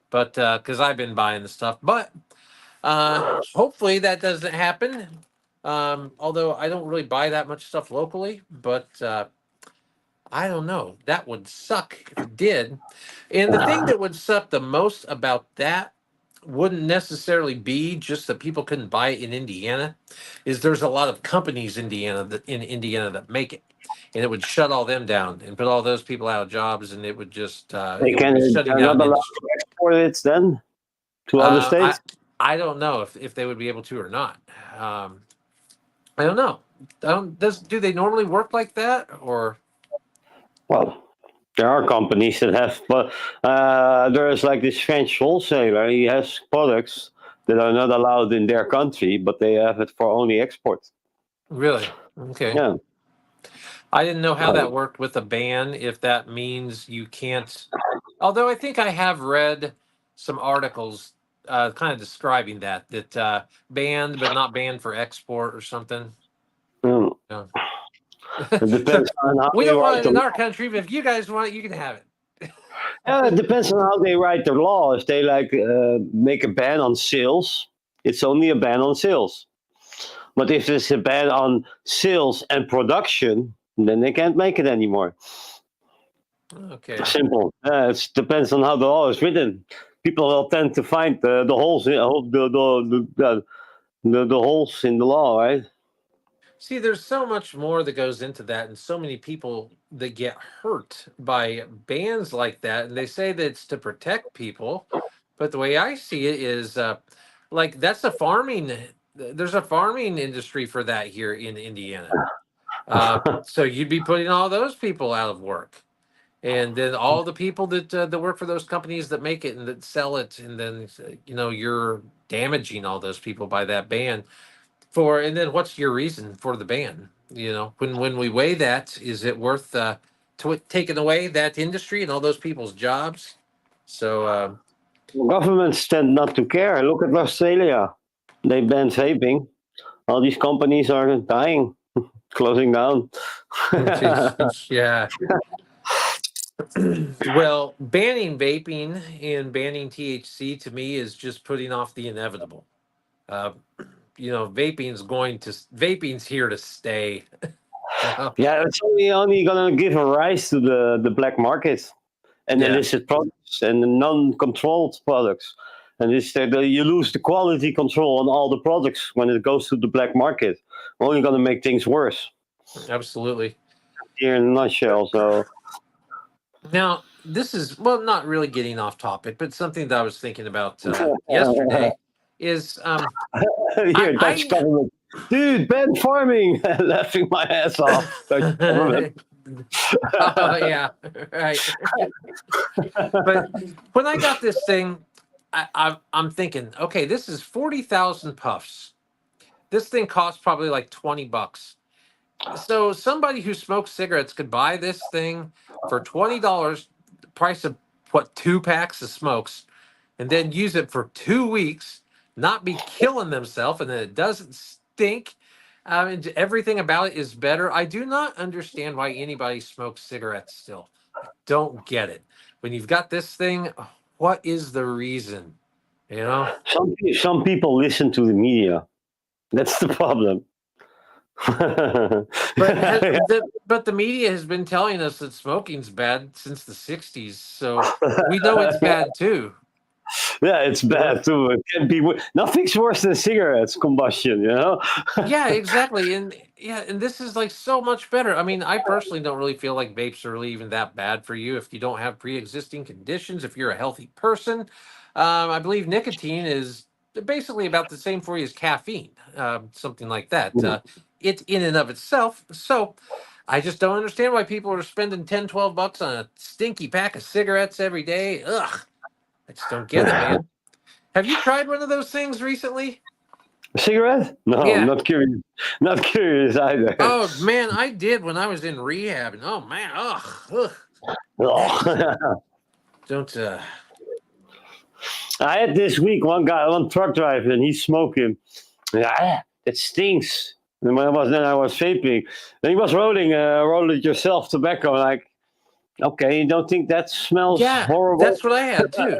but because I've been buying the stuff, but hopefully that doesn't happen. Although I don't really buy that much stuff locally, but I don't know. That would suck if it did. And the thing that would suck the most about that wouldn't necessarily be just that people couldn't buy it in Indiana, is there's a lot of companies in Indiana that make it. And it would shut all them down and put all those people out of jobs, and it would just They it would be shutting they're down not allowed industry. to export it then to other Uh, I states? I don't know if they would be able to or not. I don't know. Do they normally work like that or? Well, there are companies that have, but there is like this French wholesaler. He has products that are not allowed in their country, but they have it for only export. Really? Okay. Yeah. I didn't know how Uh, that worked with a ban, if that means you can't. Although I think I have read some articles kind of describing that banned but not banned for export or something. mm, Yeah. it depends on how We they don't want write it the in our law. country, but if you guys want it, you can have it. Yeah, it depends on how they write the law. If they like make a ban on sales, it's only a ban on sales. But if it's a ban on sales and production, then they can't make it anymore. Okay. Simple. It depends on how the law is written. People will tend to find the holes in the holes in the law, right? See, there's so much more that goes into that, and so many people that get hurt by bans like that. And they say that it's to protect people, but the way I see it is, like that's a farming. There's a farming industry for that here in Indiana. So you'd be putting all those people out of work, and then all the people that work for those companies that make it and that sell it, and then you're damaging all those people by that ban. And then what's your reason for the ban? When we weigh that, is it worth taking away that industry and all those people's jobs? So Governments tend not to care. Look at Australia. They banned vaping. All these companies are dying, closing down. yeah. Well, banning vaping and banning THC to me is just putting off the inevitable. Uh, vaping's here to stay. Yeah, it's only gonna give a rise to the black market and Yeah, illicit products and the non-controlled products. And you lose the quality control on all the products when it goes to the black market. Only gonna make things worse. absolutely. Here in a nutshell. So Now, this is, well, not really getting off topic, but something that I was thinking about yesterday is here, Dutch I government, dude, ban farming, laughing my ass off. Dutch government. oh yeah, right. But when I got this thing, I'm thinking, okay, this is 40,000 puffs. This thing costs probably like $20. So somebody who smokes cigarettes could buy this thing for $20, the price of what, 2 packs of smokes, and then use it for 2 weeks, not be killing themselves, and then it doesn't stink. And everything about it is better. I do not understand why anybody smokes cigarettes still. I don't get it. When you've got this thing, what is the reason? You know? Some people listen to the media. That's the problem. But the media has been telling us that smoking's bad since the '60s, so we know it's bad too. Yeah, it's bad too. It can be nothing's worse than cigarettes combustion. Yeah, exactly. And this is like so much better. I mean, I personally don't really feel like vapes are really even that bad for you if you don't have pre-existing conditions, if you're a healthy person. I believe nicotine is basically about the same for you as caffeine, something like that. It's in and of itself. So I just don't understand why people are spending 10, $12 on a stinky pack of cigarettes every day. Ugh, I just don't get it, man. Have you tried one of those things recently? A cigarette? No, I'm Yeah. not curious. Not curious either. Oh man, I did when I was in rehab, and oh man, ugh. Oh. Don't. I had this week one truck driver, and he's smoking. Yeah, it stinks. And when I was vaping, and he was rolling it yourself tobacco. Like, okay, you don't think that smells Yeah, horrible? that's what I had too.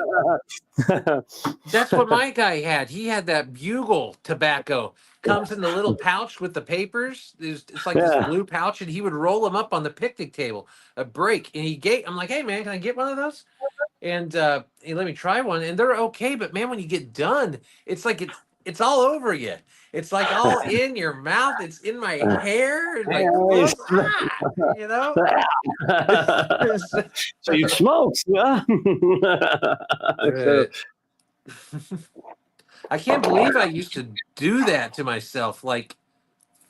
That's what my guy had. He had that bugle tobacco. Comes in the little pouch with the papers. It's like this Yeah. blue pouch, and he would roll them up on the picnic table, a break. And I'm like, hey man, can I get one of those? And he let me try one, and they're okay. But man, when you get done, it's like it's all over you. It's like all in your mouth. It's in my hair and my clothes. You know. So you smoked, yeah? So, I can't believe I used to do that to myself like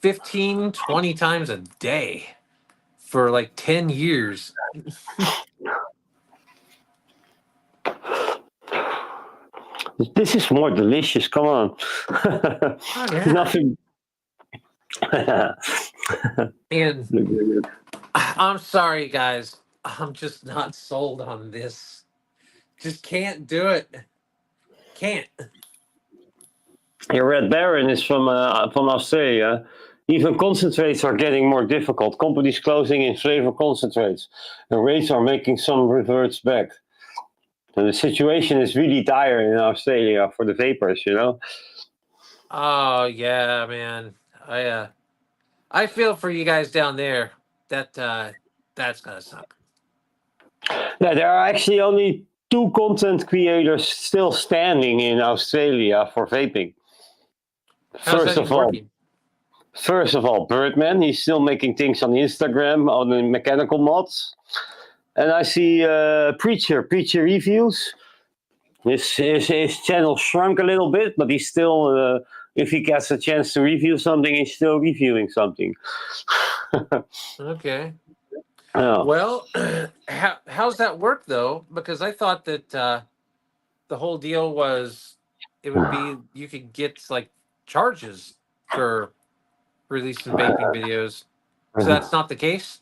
15, 20 times a day for like 10 years. this is more delicious. Come on. Oh, yeah. Nothing. And I'm sorry, guys. I'm just not sold on this. Just can't do it. Can't. Your Red Baron is from Australia. Even concentrates are getting more difficult. Companies closing in flavor concentrates. The rates are making some reverts back. And the situation is really dire in Australia for the vapors, Oh yeah, man. I feel for you guys down there. That's gonna suck. Yeah, there are actually only 2 content creators still standing in Australia for vaping. How's that even working? First of all, Birdman, he's still making things on Instagram on the mechanical mods. And I see Preacher Reviews. His channel shrunk a little bit, but he's still, if he gets a chance to review something, he's still reviewing something. Okay. Yeah. Well, how's that work though? Because I thought that the whole deal was it would be you could get like charges for releasing vaping videos. So that's not the case.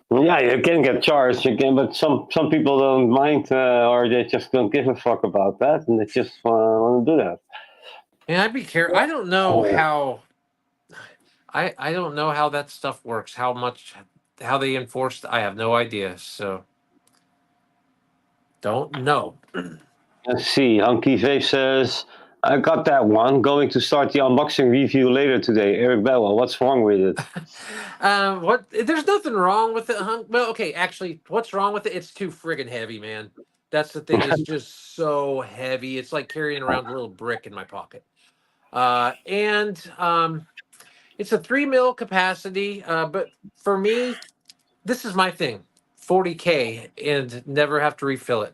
Yeah, you can get charged again, but some people don't mind, or they just don't give a fuck about that, and they just want to do that. And I'd be careful. I don't know how. I don't know how that stuff works. How they enforce. I have no idea. So don't know. Let's see. Hunky Vape says, I got that one. Going to start the unboxing review later today. Eric Bella, what's wrong with it? What? There's nothing wrong with it, huh? Well, okay. Actually, what's wrong with it? It's too friggin' heavy, man. That's the thing. It's just so heavy. It's like carrying around a little brick in my pocket. And it's a 3 mil capacity. But for me, this is my thing: 40K and never have to refill it.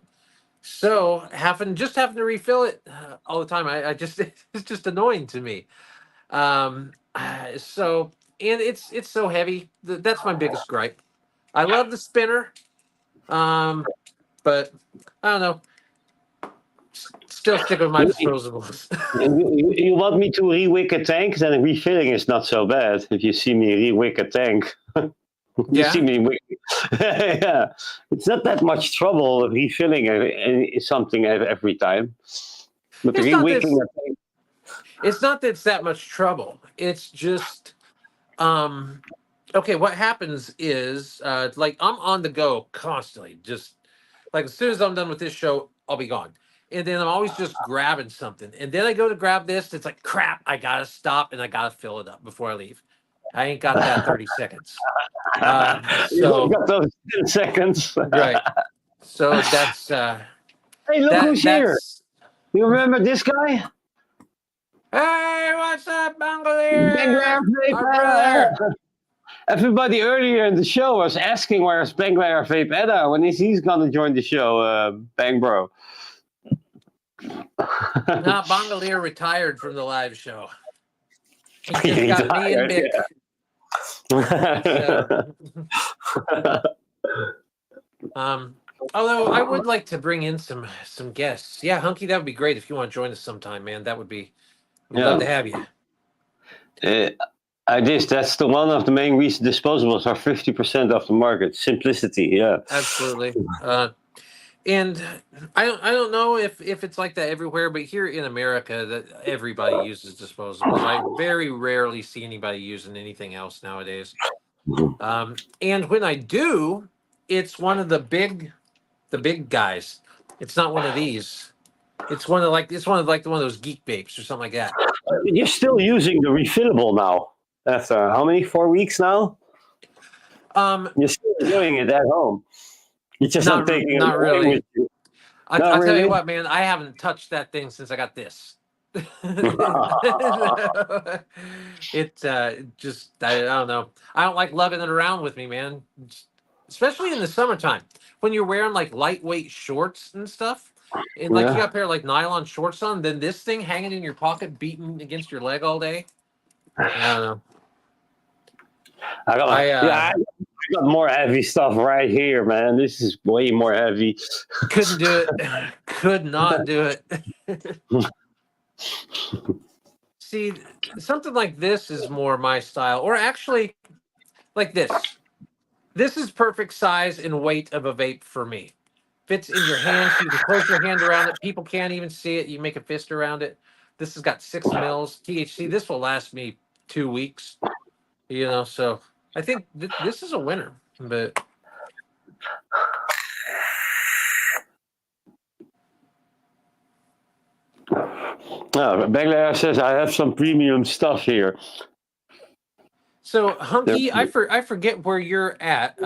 So having to refill it all the time, I just it's just annoying to me. So and it's so heavy. That's my biggest gripe. I love the spinner, but I don't know. Still stick with my disposables. You want me to re-wick a tank? Then refilling is not so bad. If you see me re-wick a tank, you see Yeah. me. Yeah, it's not that much trouble refilling something every time. But It's not re-wicking this. a tank. It's not that it's that much trouble. It's just okay, what happens is like I'm on the go constantly. Just like as soon as I'm done with this show, I'll be gone. And then I'm always just grabbing something. And then I go to grab this. It's like crap. I gotta stop and I gotta fill it up before I leave. I ain't got that 30 seconds. You So got those 10 seconds. right. So Hey, look who's here. that's You remember this guy? hey, what's up, Banglair Bangladesh? Vape. My brother. Everybody earlier in the show was asking where's Banglair Vape Edda, when is he's gonna join the show, Bang Bro. Nah, Bangladesh retired from the live show. He just He got me and retired, Mick. So, although I would like to bring in some guests. Yeah, Hunky, that would be great if you want to join us sometime, man. That would be. We'd love to have you. That's the one of the main reasons disposables are 50% of the market. Simplicity, yeah. Absolutely. And I don't know if it's like that everywhere, but here in America, that everybody uses disposables. I very rarely see anybody using anything else nowadays. And when I do, it's one of the big guys. It's not one of these. It's one of like one of those geek vapes or something like that. You're still using the refillable now. After how many? 4 weeks now? You're still doing it at home. You're just not taking it not away really. with you. I'll tell really? you what, man. I haven't touched that thing since I got this. It just I don't know. I don't like lugging it around with me, man. Especially in the summertime when you're wearing like lightweight shorts and stuff, and like you got a pair of like nylon shorts on. Then this thing hanging in your pocket, beating against your leg all day. I don't know. I got more heavy stuff right here, man. This is way more heavy. Couldn't do it. Could not do it. See, something like this is more my style, or actually, like this. This is perfect size and weight of a vape for me. Fits in your hand, so you can close your hand around it. People can't even see it. You make a fist around it. This has got 6 mils THC. This will last me 2 weeks. You know, so I think this is a winner. But Bangladesh says I have some premium stuff here. so Hunky, I forget where you're at.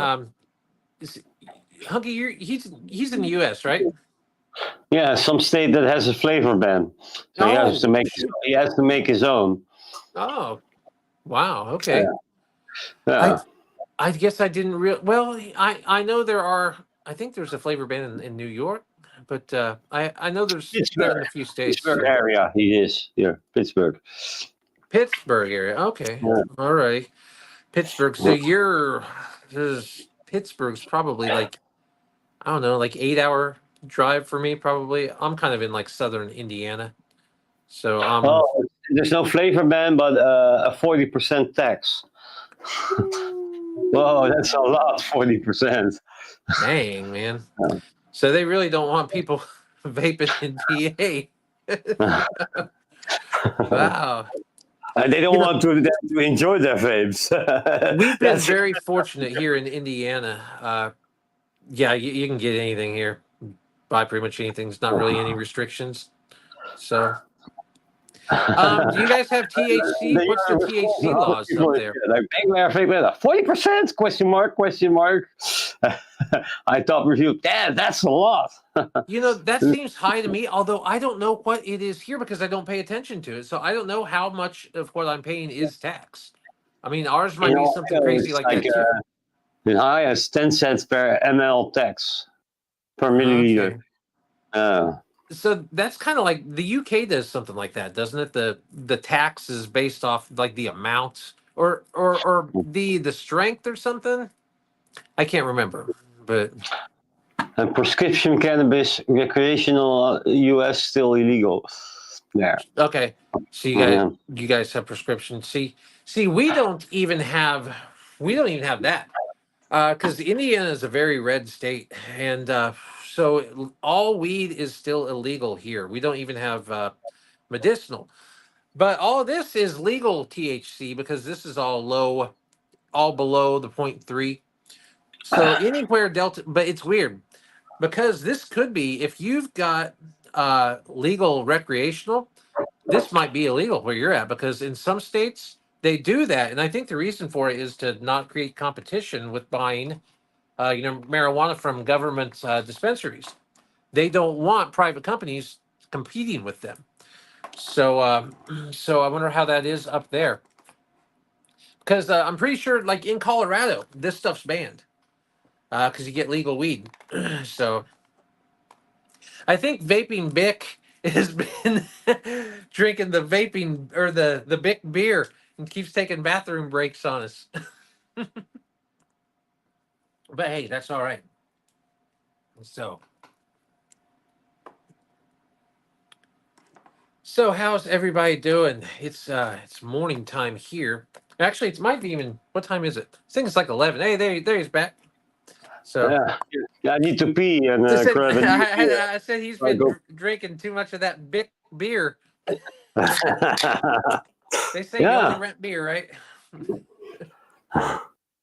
Hunky, he's in the U.S., right? Yeah, some state that has a flavor ban, so he has to make his own. Oh, wow. Okay. Yeah. I guess I didn't real well. I know there are. I think there's a flavor ban in New York, but I know there's in a few states. Pittsburgh area, he is here. Pittsburgh area. Okay, yeah. All right. Pittsburgh. So Pittsburgh's probably like I don't know, like 8-hour drive for me. Probably. I'm kind of in like southern Indiana, so there's no flavor ban, but a 40% tax. Whoa, that's a lot, 40%. Dang, man. So they really don't want people vaping in PA. Wow. They don't want to enjoy their vapes. We've been very fortunate here in Indiana. Yeah, you can get anything here. Buy pretty much anything. There's not really any restrictions. So, do you guys have THC? What's the THC laws up there? Like 40%? Question mark? I thought review. Damn, that's a lot. You know, that seems high to me. Although I don't know what it is here because I don't pay attention to it. So I don't know how much of what I'm paying is tax. I mean, ours might be something crazy like that too. As high as 10 cents per ml tax per milliliter. Okay. So that's kind of like the UK does something like that, doesn't it? The tax is based off like the amount or the strength or something. I can't remember, but And prescription cannabis, recreational U.S. still illegal. There. Okay. So you guys have prescriptions. See, we don't even have that. Because Indiana is a very red state, and so all weed is still illegal here. We don't even have medicinal, but all this is legal THC because this is all low, all below the 0.3. So anywhere delta, but it's weird because this could be if you've got legal recreational, this might be illegal where you're at because in some states they do that, and I think the reason for it is to not create competition with buying marijuana from government dispensaries. They don't want private companies competing with them. So, so I wonder how that is up there. Because I'm pretty sure, like in Colorado, this stuff's banned because you get legal weed. So I think vaping Bic has been drinking the vaping or the Bic beer and keeps taking bathroom breaks on us. But hey, that's all right. So how's everybody doing? It's morning time here. Actually, it might be even. What time is it? I think it's like 11. Hey, there he's back. So yeah, I need to pee and I said, grab a new beer. I said he's been drinking too much of that Bic beer. They say you only rent beer, right?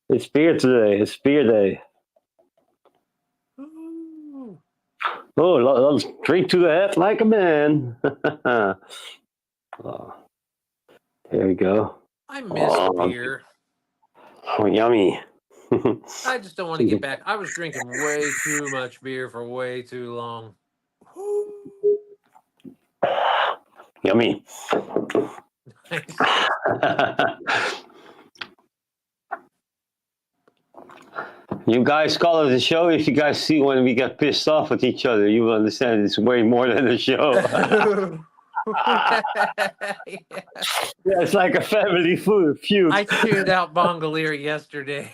It's beer today. It's beer day. Ooh. Oh, let's drink to the head like a man. Oh, there you go. I miss beer. Oh, yummy. I just don't want to get back. I was drinking way too much beer for way too long. Yummy. You guys call it a show. If you guys see when we get pissed off at each other, you will understand it's way more than a show. Yeah, it's like a family feud. I chewed out Bongolier yesterday.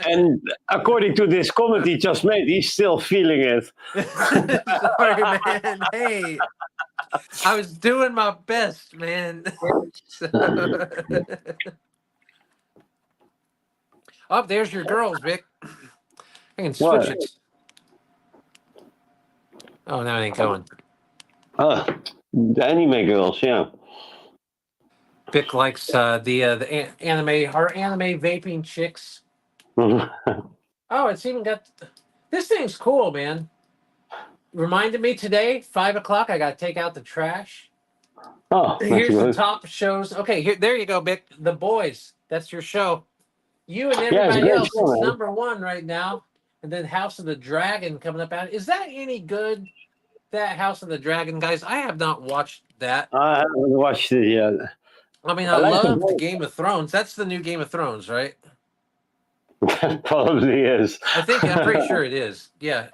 And according to this comment he just made, he's still feeling it. Sorry, man. Hey, I was doing my best, man. Oh, there's your girls, Vic. I can switch it. Oh, now it ain't going. The anime girls, yeah. Vic likes the anime, our anime vaping chicks. Oh, it's even got this thing's cool, man. Reminded me today, 5 o'clock. I got to take out the trash. Oh, here's the top shows. Okay, there you go, Vic. The Boys. That's your show. You and everybody else. Show, it's number one right now. And then House of the Dragon coming up out. Is that any good? That House of the Dragon, guys? I have not watched that. I haven't watched it yet. I mean, I love the Game of Thrones. That's the new Game of Thrones, right? Probably is. I'm pretty sure it is. Yeah.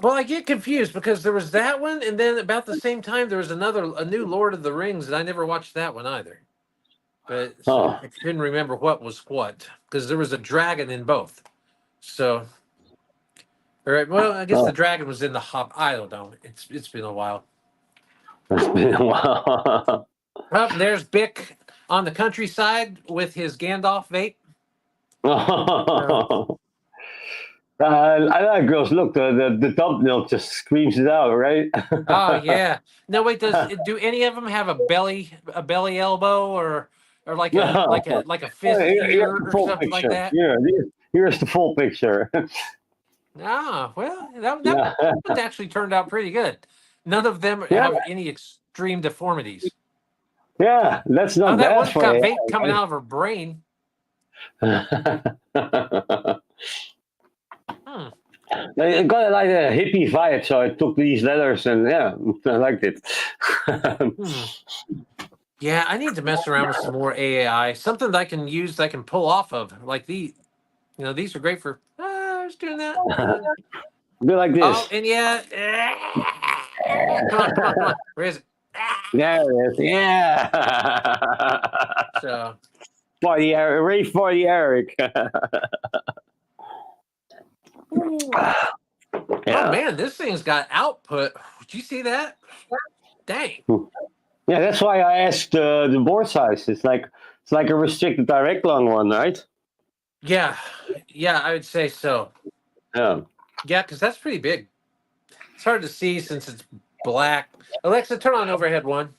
Well, I get confused because there was that one, and then about the same time there was a new Lord of the Rings, and I never watched that one either. But I couldn't remember what was what because there was a dragon in both. So, all right. Well, I guess the dragon was in the Hobbit. I don't know. It's been a while. It's been a while. Well, there's Bic on the countryside with his Gandalf vape. I like girls. Look, the thumbnail just screams it out, right? Oh yeah. No wait. Do any of them have a belly elbow or like a fist here or something picture. like that? Yeah, here's the full picture. Ah, well, that one actually turned out pretty good. None of them have any extreme deformities. Yeah, that's not that bad. One's got vape coming out of her brain. It got like a hippie vibe, so I took these letters and I liked it. Yeah, I need to mess around with some more AI, something that I can use, that I can pull off of. Like these are great for. I was doing that. Be like this. Oh, and come on. Where is it? There it is. Yeah. So rave party, Eric. Oh Yeah, man, this thing's got output. Did you see that? Dang. yeah. That's why I asked the board size. It's like a restricted direct long one, right? Yeah, yeah, I would say so. Yeah. Yeah, because that's pretty big. It's hard to see since it's black. Alexa, turn on overhead one.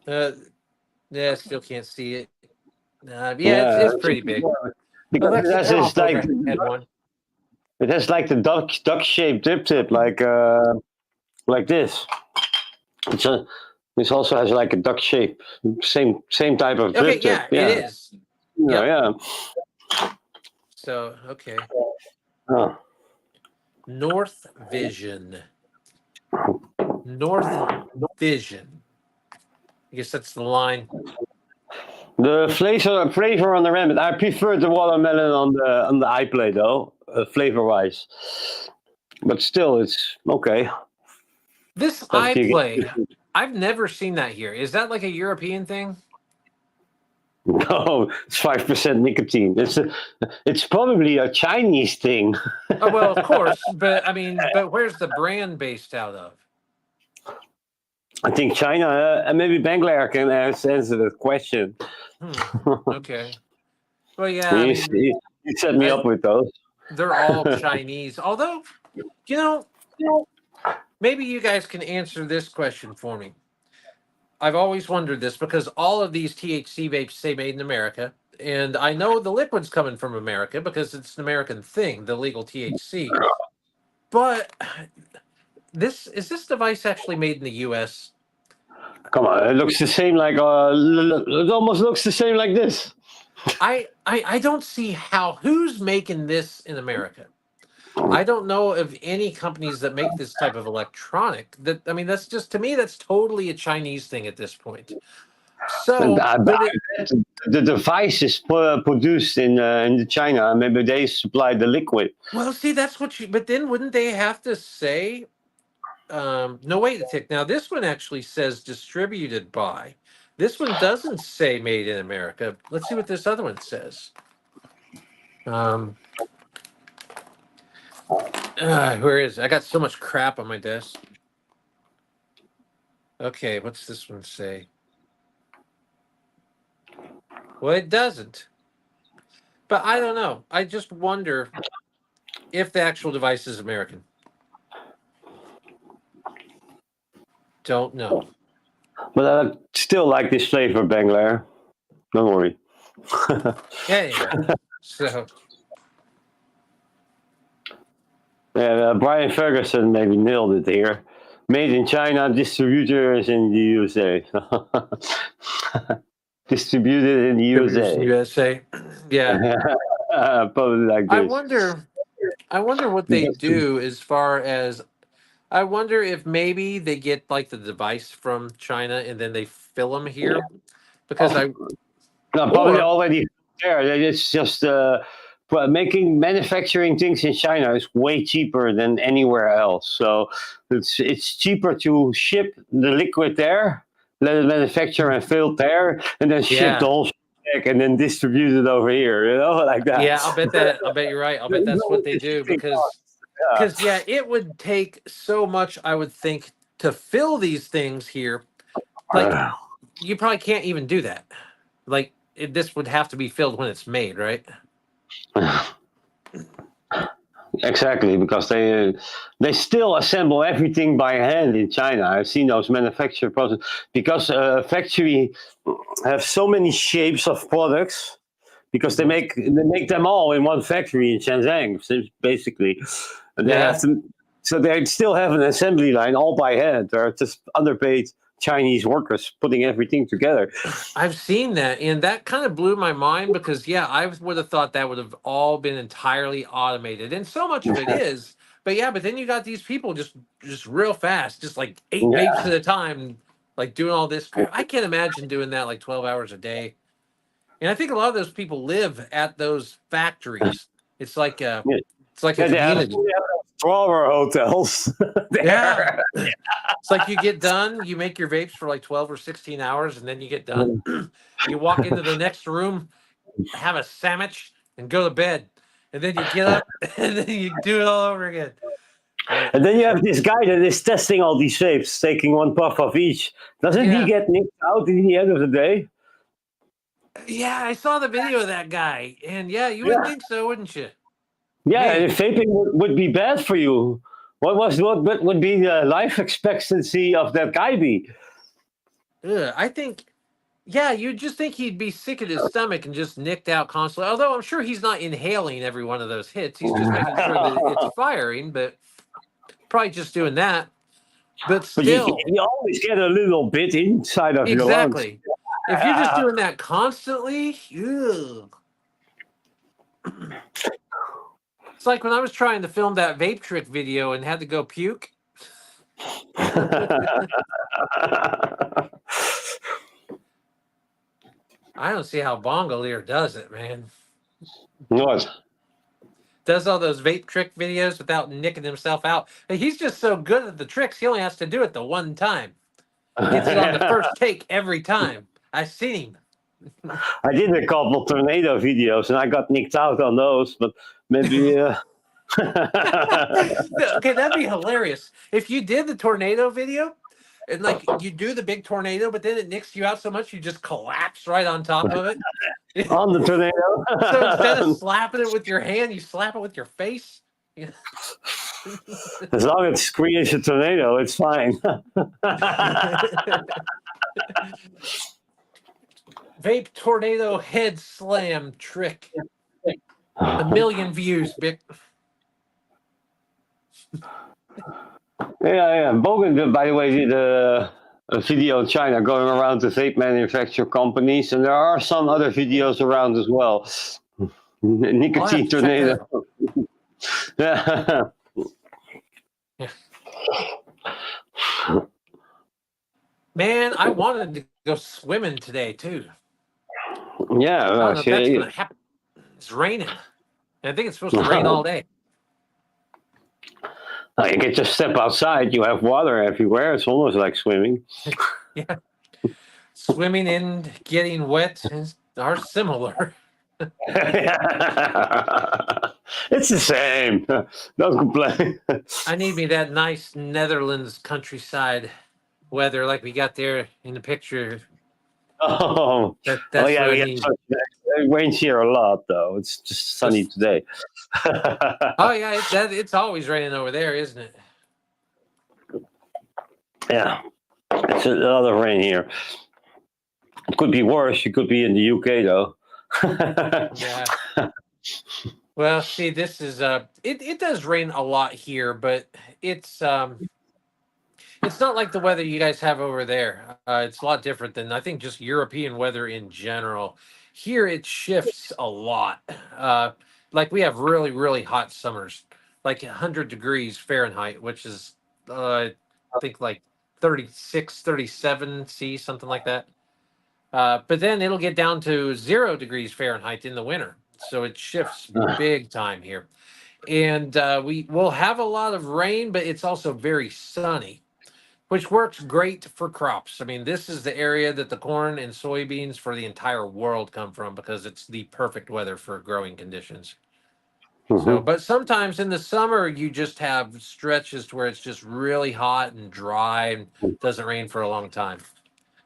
Yeah, still can't see it. Yeah, it's Yeah, pretty big. because Alexa, turn off overhead one. it has like the duck shaped drip tip, like this. It's a this also has like a duck shape, same type of Okay, drip tip. yeah, it Yeah, is. yeah, Yep. yeah. So, okay. Oh. North Vision. North Vision. I guess that's the line. The flavor on the rabbit. I prefer the watermelon on the iPlay though, flavor wise. But still, it's okay. This But you iPlay, I've never seen that here. Is that like a European thing? no, it's 5% nicotine. It's probably a Chinese thing. Oh, well, of course, but I mean, but where's the brand based out of? I think China and maybe Bangladesh can answer that question. Okay. Well, yeah, I mean, he set me up with those. they're all Chinese. Although, you know, maybe you guys can answer this question for me. I've always wondered this because all of these THC vapes say made in America. And I know the liquid's coming from America because it's an American thing, the legal THC. But this device actually made in the US? Come on, it looks the same like it almost looks the same like this. I don't see who's making this in America. I don't know of any companies that make this type of electronic. That I mean, that's just to me, that's totally a Chinese thing at this point. And So, I but bet the device is produced in China. Maybe they supply the liquid. well, see, that's what you. But then, wouldn't they have to say? No, wait a tick. Now, this one actually says distributed by. This one doesn't say made in America. Let's see what this other one says. Where is it? I got so much crap on my desk. Okay, what's this one say? Well, it doesn't. But I don't know. I just wonder if the actual device is American. Don't know. But I still like this flavor, Bangladesh. Don't worry. Anyway, so Yeah, Brian Ferguson maybe nailed it here. Made in China, distributors in the USA. Distributed in the USA. USA. Yeah. Probably like I this. wonder what they do as far as I wonder if maybe they get like the device from China and then they fill them here because No, probably or already there. It's just but manufacturing things in China is way cheaper than anywhere else. So it's cheaper to ship the liquid there, let it manufacture and fill there, and then ship the yeah. whole back and then distribute it over here. Like that. Yeah, I'll bet you're right. I'll bet that's what they do because yeah, it would take so much I would think to fill these things here. Like you probably can't even do that. Like this would have to be filled when it's made, right? Exactly, because they still assemble everything by hand in China. I've seen those manufacture process because a factory have so many shapes of products because they make them all in one factory in Shenzhen, basically. And they Yeah. have to, so they still have an assembly line all by hand. They're just underpaid Chinese workers putting everything together. I've seen that, and that kind of blew my mind because, yeah, I would have thought that would have all been entirely automated, and so much of it is. But yeah, but then you got these people just real fast, just like 8 vapes Yeah. at a time, like doing all this crap. I can't imagine doing that like 12 hours a day. And I think a lot of those people live at those factories. It's like Yeah. It's like a they have community. drawer hotels. Yeah. It's like you get done, you make your vapes for like 12 or 16 hours, and then you get done. You walk into the next room, have a sandwich, and go to bed. And then you get up, and then you do it all over again. And then you have this guy that is testing all these vapes, taking one puff of each. Doesn't he get nicked out in the end of the day? Yeah, I saw the video of that guy. And yeah, you would think so, wouldn't you? Yeah, Man. and if vaping would be bad for you, what would be the life expectancy of that guy be? I think, yeah, you'd just think he'd be sick at his stomach and just nicked out constantly. Although I'm sure he's not inhaling every one of those hits. He's just making sure that it's firing, but probably just doing that. But still, you always get a little bit inside of your lungs. exactly. If you're just doing that constantly, ugh. It's like when I was trying to film that vape trick video and had to go puke. I don't see how Bongolier does it, man. What? Does all those vape trick videos without nicking himself out. He's just so good at the tricks, he only has to do it the one time. Gets it on the first take every time. I've seen him. I did a couple tornado videos and I got nicked out on those, but maybe. Okay, that'd be hilarious. If you did the tornado video and like you do the big tornado, but then it nicks you out so much you just collapse right on top of it. On the tornado. So instead of slapping it with your hand, you slap it with your face. As long as it creates a tornado, it's fine. Vape tornado head slam trick. 1 million views, Vic. Yeah. Bogan, by the way, did a video in China going around to vape manufacturer companies, and there are some other videos around as well. Nicotine tornado. Yeah. Man, I wanted to go swimming today too. Yeah, I don't know if that's gonna happen. It's raining. I think it's supposed to rain all day. You can just step outside. You have water everywhere. It's almost like swimming. Yeah. Swimming and getting wet are similar. It's the same. Don't complain. I need me that nice Netherlands countryside weather like we got there in the picture. That's yeah, it rains here a lot, though. It's just sunny today. Oh yeah, it's always raining over there, isn't it? Yeah, it's a lot of rain here. It could be worse. You could be in the UK, though. Yeah. Well, see, this is it does rain a lot here, but it's not like the weather you guys have over there. It's a lot different than I think just European weather in general. Here it shifts a lot. Like we have really, really hot summers, like 100 degrees Fahrenheit, which is I think like 36, 37 C, something like that. But then it'll get down to 0 degrees Fahrenheit in the winter. So it shifts big time here. And we will have a lot of rain, but it's also very sunny, which works great for crops. I mean, this is the area that the corn and soybeans for the entire world come from because it's the perfect weather for growing conditions. Mm-hmm. So, but sometimes in the summer, you just have stretches to where it's just really hot and dry and doesn't rain for a long time.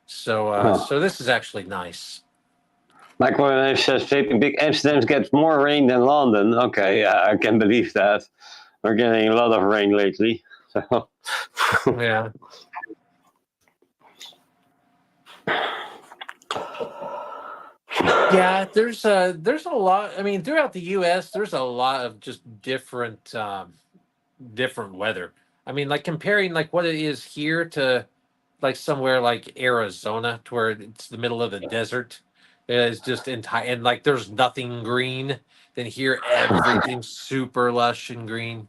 So, so this is actually nice. Like when I says big Amsterdam gets more rain than London. Okay, yeah, I can believe that. We're getting a lot of rain lately. So. Yeah. Yeah, there's a lot. I mean, throughout the U.S., there's a lot of just different weather. I mean, like comparing like what it is here to like somewhere like Arizona, to where it's the middle of the desert. It's just entire and like there's nothing green. Then here everything's super lush and green.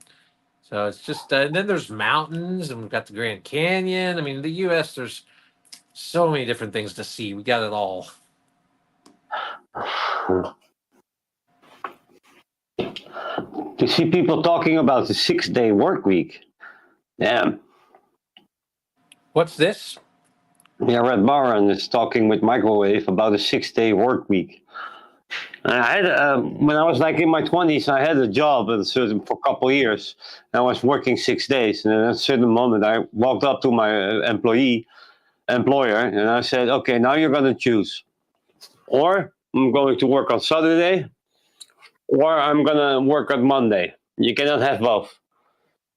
So it's just and then there's mountains and we've got the Grand Canyon. I mean, the U.S. there's so many different things to see. We got it all. To see people talking about the 6-day work week. Damn. What's this? Yeah, Red Baron is talking with Microwave about a 6-day work week. And I had when I was like in my 20s, I had a job at a certain for a couple of years. And I was working 6 days, and at a certain moment, I walked up to my employer, and I said, "Okay, now you're going to choose, or I'm going to work on Saturday, or I'm going to work on Monday. You cannot have both."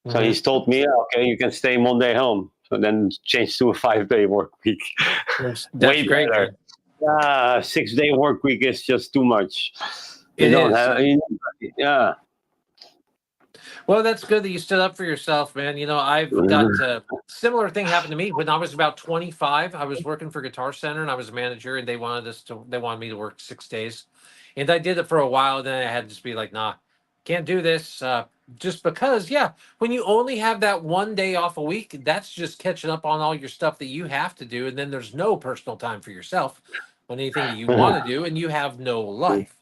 So Mhm. he's told me, "Yeah, okay, you can stay Monday home." So then change to a 5-day work week. That's Way great, better. man. 6-day work week is just too much. You It don't is. have, yeah. Well, that's good that you stood up for yourself, man. I've got a similar thing happened to me when I was about 25. I was working for Guitar Center and I was a manager, and they wanted me to work 6 days, and I did it for a while. Then I had to just be like, nah, can't do this. Just because, yeah, when you only have that one day off a week, that's just catching up on all your stuff that you have to do, and then there's no personal time for yourself on anything that you want to do, and you have no life.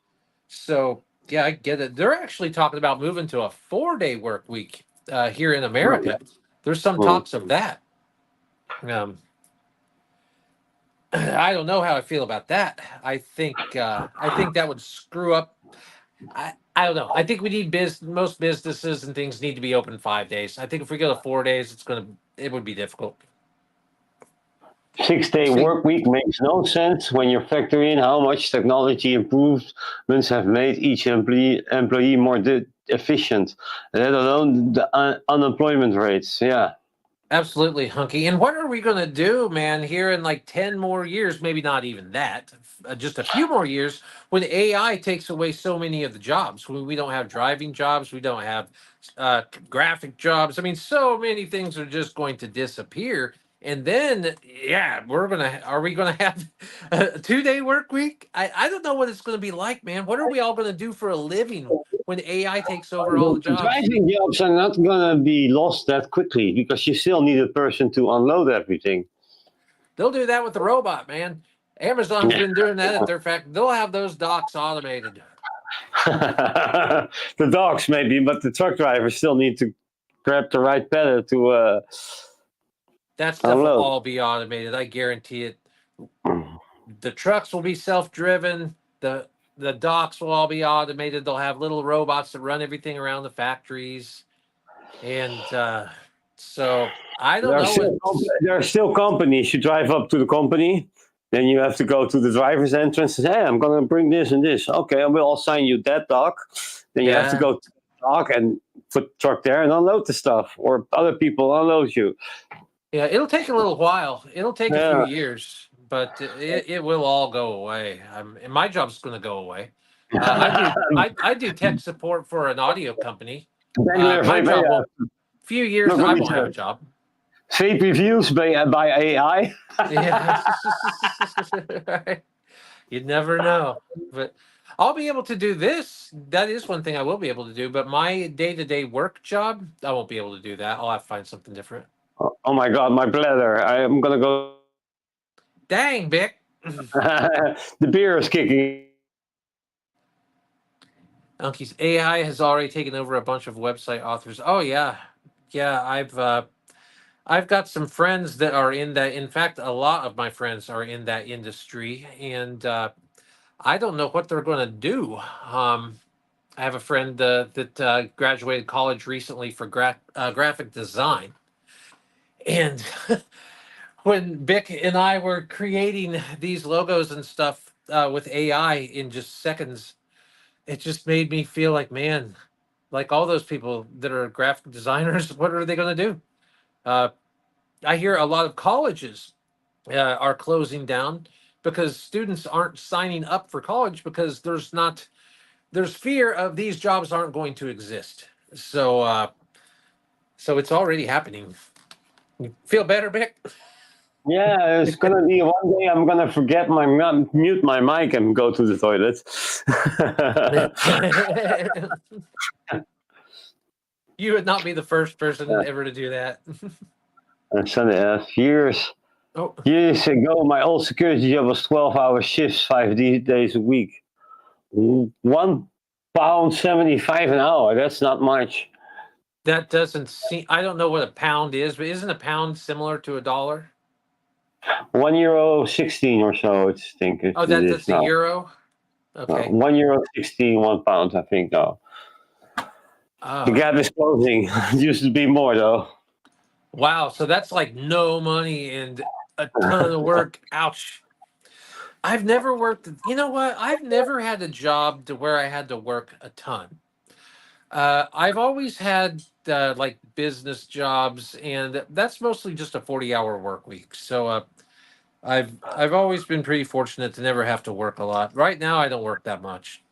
So yeah, I get it. They're actually talking about moving to a 4-day work week here in America. There's some talks of that. Um, I don't know how I feel about that. I think that would screw up. I don't know. I think we need most businesses and things need to be open 5 days. I think if we go to 4 days, it would be difficult. 6-day See, work week makes no sense when you factor in how much technology improvements have made each employee more efficient, let alone the unemployment rates. Yeah. absolutely, Hunky. And what are we going to do, man, here in like 10 more years? Maybe not even that, just a few more years when AI takes away so many of the jobs. When we don't have driving jobs, we don't have graphic jobs. I mean, so many things are just going to disappear. And then, yeah, are we going to have a 2-day work week? I don't know what it's going to be like, man. What are we all going to do for a living when AI takes over all the The jobs? driving jobs are not going to be lost that quickly because you still need a person to unload everything. They'll do that with the robot, man. Amazon's been doing that at their factory. They'll have those docks automated. The dogs maybe, but the truck drivers still need to grab the right pedal to That stuff will unload. all be automated. I guarantee it. The trucks will be self-driven. The docks will all be automated. They'll have little robots that run everything around the factories. And so I don't know what. There are still companies. You drive up to the company, then you have to go to the driver's entrance and say, "Hey, I'm going to bring this and this." Okay, I will assign you that dock. Then you have to Yeah, go to the dock and put the truck there and unload the stuff, or other people unload you. yeah. It'll take a little while. It'll take a few Yeah. years, but it will all go away. And my job's going to go away. I do tech support for an audio company. Then you have My job will few years look what I we won't have a said. job. Fake reviews by AI. Yeah. You'd never know. But I'll be able to do this. That is one thing I will be able to do. But my day-to-day work job, I won't be able to do that. I'll have to find something different. Oh my God, my bladder! I am gonna go. Dang, Vic. The beer is kicking. Unky's AI has already taken over a bunch of website authors. Oh yeah. Yeah, I've got some friends that are in that. In fact, a lot of my friends are in that industry, and I don't know what they're going to do. I have a friend that graduated college recently for graphic design. And when Bick and I were creating these logos and stuff with AI in just seconds, it just made me feel like, man, like all those people that are graphic designers, what are they going to do? Uh, I hear a lot of colleges are closing down because students aren't signing up for college because there's fear of these jobs aren't going to exist. So it's already happening. You feel better, Vic? Yeah, it's gonna be one day I'm gonna forget mute my mic and go to the toilet. You would not be the first person ever to do that. And so, years Oh, years ago, my old security job was 12-hour shifts, 5 days a week. One Pound 75 an hour. That's not much. That doesn't seem. I don't know what a pound is, but isn't a pound similar to a dollar? €1 16 or so. It's think it Oh, is that's a now. euro. Okay. €1 16, £1. I think now. The Oh, gap is closing. It used to be more though. wow. So that's like no money and a ton of work. Ouch. I've never worked. You know what? I've never had a job to where I had to work a ton. I've always had like business jobs, and that's mostly just a 40-hour work week. So I've always been pretty fortunate to never have to work a lot. Right now, I don't work that much.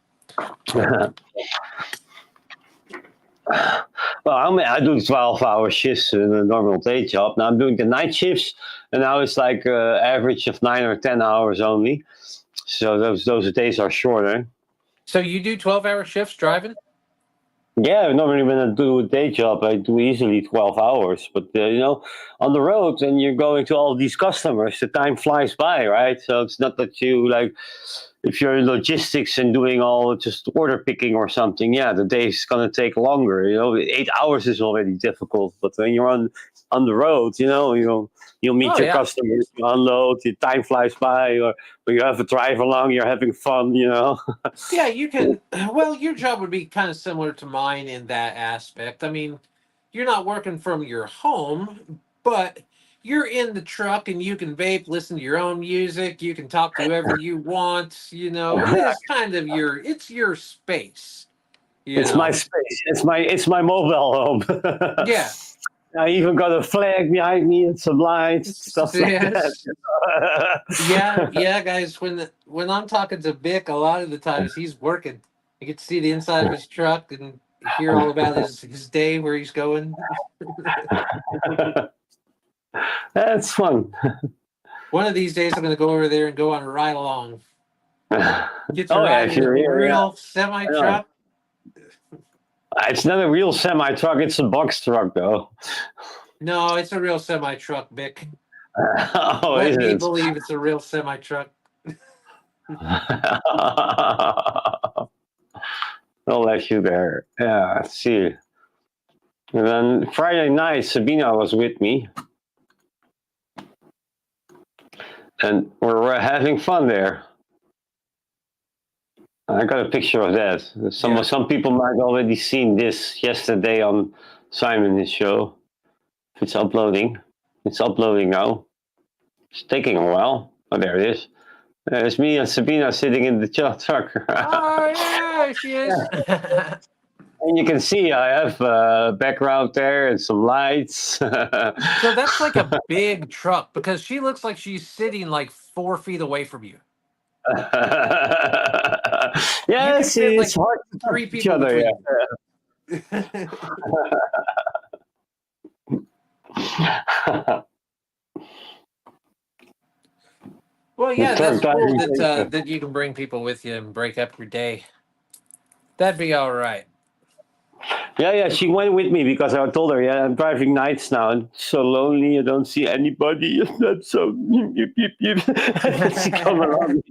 Well, I do 12-hour shifts in a normal day job. Now I'm doing the night shifts, and now it's like average of 9 or 10 hours only. So those days are shorter. So you do 12-hour shifts driving? Yeah, normally when I do a day job, I do easily 12 hours. But on the road, and you're going to all these customers, the time flies by, right? So it's not that you like, if you're in logistics and doing all just order picking or something, yeah, the day's gonna take longer. 8 hours is already difficult, but when you're on the road, you'll meet Oh your yeah. customers, you unload, the time flies by, or you have a drive along, you're having fun. Yeah, you can. Well, your job would be kind of similar to mine in that aspect. I mean, you're not working from your home, but you're in the truck and you can vape, listen to your own music, you can talk to whoever you want. It is kind of it's your space, you It's my know. space. It's my mobile home. Yeah. I even got a flag behind me and some lights, stuff like that. Yes. Yeah, yeah, guys. When I'm talking to Vic, a lot of the times he's working. You get to see the inside of his truck and hear all about his day, where he's going. That's fun. One of these days, I'm going to go over there and go on a ride along. Get to Oh yeah, ride if in a you're here, yeah. real semi I know. truck. It's not a real semi truck. It's a box truck, though. No, it's a real semi truck, Vic. Oh, Let is me it? believe it's a real semi truck. I'll let you there. Yeah, let's see. And then Friday night, Sabina was with me, and we're having fun there. I got a picture of that. Yeah. Some people might already seen this yesterday on Simon's show. It's uploading. It's uploading now. It's taking a while. Oh, there it is. There's me and Sabina sitting in the truck. Oh yeah, she is. And you can see I have a background there and some lights. So that's like a big truck because she looks like she's sitting like 4 feet away from you. You Yeah, can see, fit it's like hard to touch three each people other. between you. Well, The yeah, truck that's cool driving. that you can bring people with you and break up your day. That'd be all right. Yeah, she went with me because I told her, yeah, I'm driving nights now, and it's so lonely. I don't see anybody. That's so. Yip, yip, yip. She come along.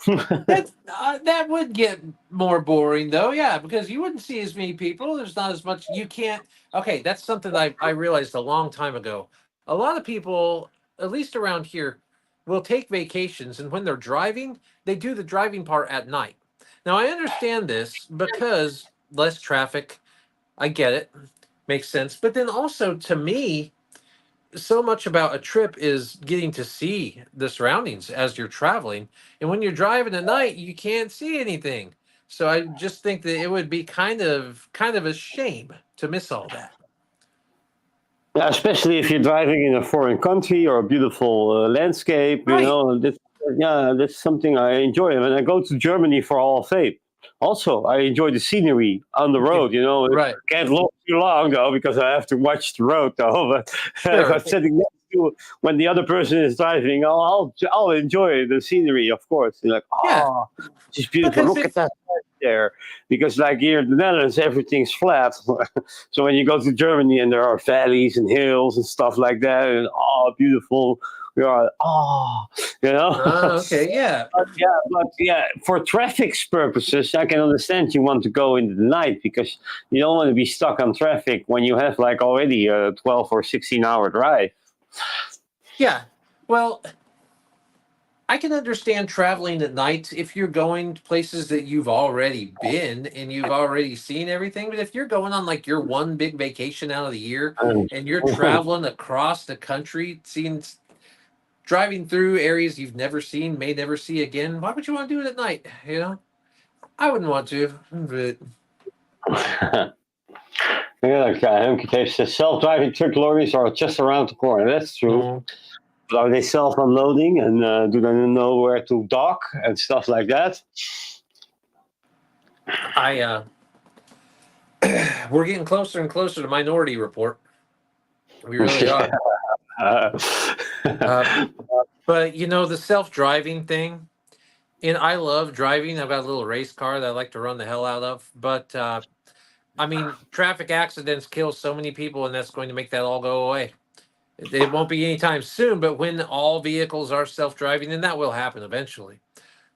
That would get more boring though, yeah, because you wouldn't see as many people. There's not as much. You can't. Okay, that's something I realized a long time ago. A lot of people, at least around here, will take vacations, and when they're driving, they do the driving part at night. Now I understand this because less traffic. I get it, makes sense. But then also to me, so much about a trip is getting to see the surroundings as you're traveling. And when you're driving at night, you can't see anything. So I just think that it would be kind of a shame to miss all that. Yeah, especially if you're driving in a foreign country or a beautiful landscape, Right. that's something I enjoy. When I go to Germany for all Vape, also I enjoy the scenery on the Yeah. road. Right. Can't look too long though because I have to watch the road though. But if I'm Sure. sitting next to when the other person is driving, I'll enjoy the scenery, of course. You're like, Yeah. oh, it's beautiful. Because Look at if that there, because like here in the Netherlands, everything's flat. So when you go to Germany and there are valleys and hills and stuff like that, and beautiful, we are You know. Okay, yeah. But yeah, for traffic purposes, I can understand you want to go in the night because you don't want to be stuck on traffic when you have like already a 12 or 16-hour drive. Yeah. Well, I can understand traveling at night if you're going to places that you've already been and you've already seen everything. But if you're going on like your one big vacation out of the year Um, and you're traveling across the country, driving through areas you've never seen, may never see again, why would you want to do it at night? You know, I wouldn't want to, but Yeah, like Hemke says, self-driving truck lorries are just around the corner. That's true. mm, But are they self-unloading and do they know where to dock and stuff like that? I we're getting closer and closer to Minority Report. We really are. Uh, Uh, but you know, the self-driving thing, and I love driving. I've got a little race car that I like to run the hell out of. But I mean, traffic accidents kill so many people, and that's going to make that all go away. It won't be anytime soon, but when all vehicles are self-driving, then that will happen eventually.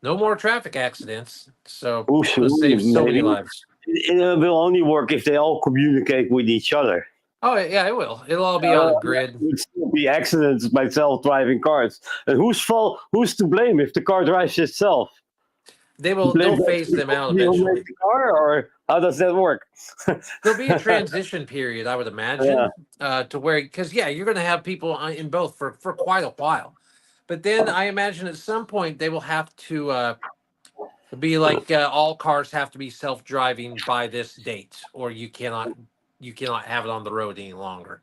No more traffic accidents. So Ooh, it's going to save so many maybe lives. it will only work if they all communicate with each other. Oh yeah, it will. It'll all be on a grid. There would still be accidents by self-driving cars. And whose fault? Who's to blame if the car drives itself? Blame They'll the phase them out company who made eventually. the car, or how does that work? There'll be a transition period, I would Yeah. imagine, to where, because yeah, you're going to have people in both for quite a while, but then I imagine at some point they will have to be like all cars have to be self-driving by this date, or you cannot have it on the road any longer.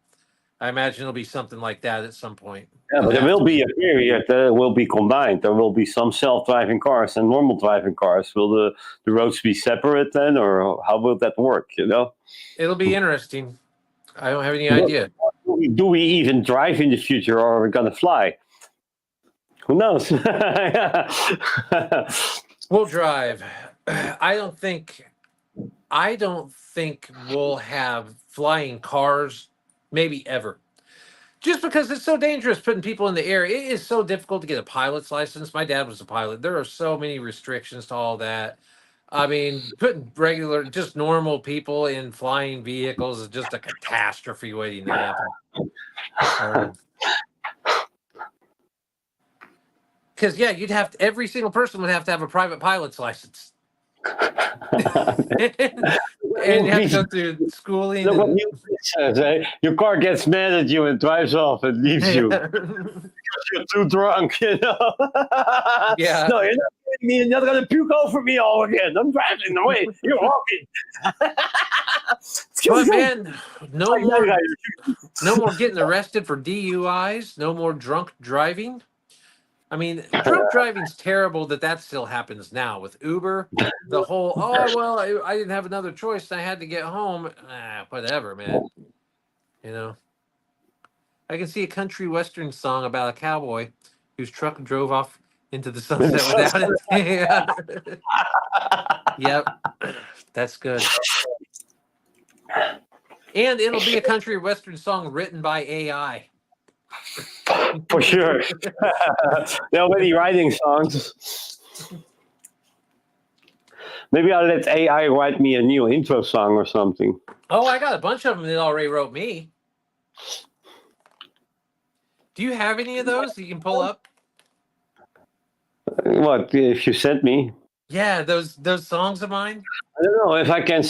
I imagine it'll be something like that at some point. Yeah, It'll but there have will to be be. a period that will be combined. There will be some self-driving cars and normal driving cars. Will the roads be separate then, or how will that work? You know, It'll be interesting. I don't have any do idea. we even drive in the future, or are we gonna fly? Who knows? We'll drive. I don't think we'll have flying cars, maybe ever. Just because it's so dangerous putting people in the air. It is so difficult to get a pilot's license. My dad was a pilot. There are so many restrictions to all that. I mean, putting just normal people in flying vehicles is just a catastrophe waiting to happen. Because yeah, every single person would have to have a private pilot's license. And you have to go through schooling Look what and you says, eh? Your car gets mad at you and drives off and leaves you. You're too drunk, you know. yeah. No, you're not gonna puke over me all again. I'm driving away. You're walking. But man, no more getting arrested for DUIs, no more drunk driving. I mean, drunk driving's terrible that still happens now with Uber. The whole, oh, well, I didn't have another choice. I had to get home. Whatever, man. You know, I can see a country western song about a cowboy whose truck drove off into the sunset without it. Yeah. Yep. That's good. And it'll be a country western song written by AI. For sure. They're already writing songs. Maybe I'll let AI write me a new intro song or something. Oh, I got a bunch of them that already wrote me. Do you have any of those that you can pull up? What if you sent me? Yeah, those songs of mine. I don't know if I can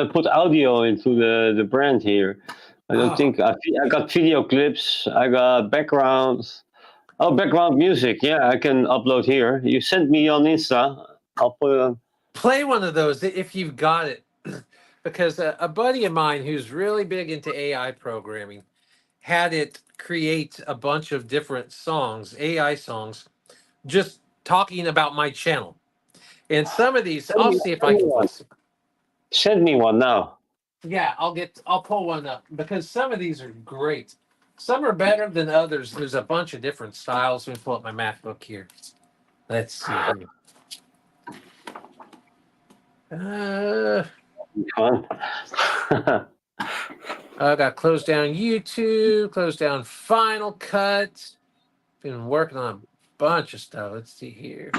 put audio into the brand here. I don't think I got video clips. I got backgrounds. Oh, background music. Yeah, I can upload here. You sent me on Insta. I'll put it on. Play one of those if you've got it, because a buddy of mine who's really big into AI programming had it create a bunch of different songs, AI songs, just talking about my channel. And some of these, I'll see if I can play some. Send me one now. Yeah, I'll pull one up because some of these are great. Some are better than others. There's a bunch of different styles. Let me pull up my MacBook here. Let's see here. Fun. I got closed down YouTube, closed down Final Cut. Been working on bunch of stuff. Let's see here.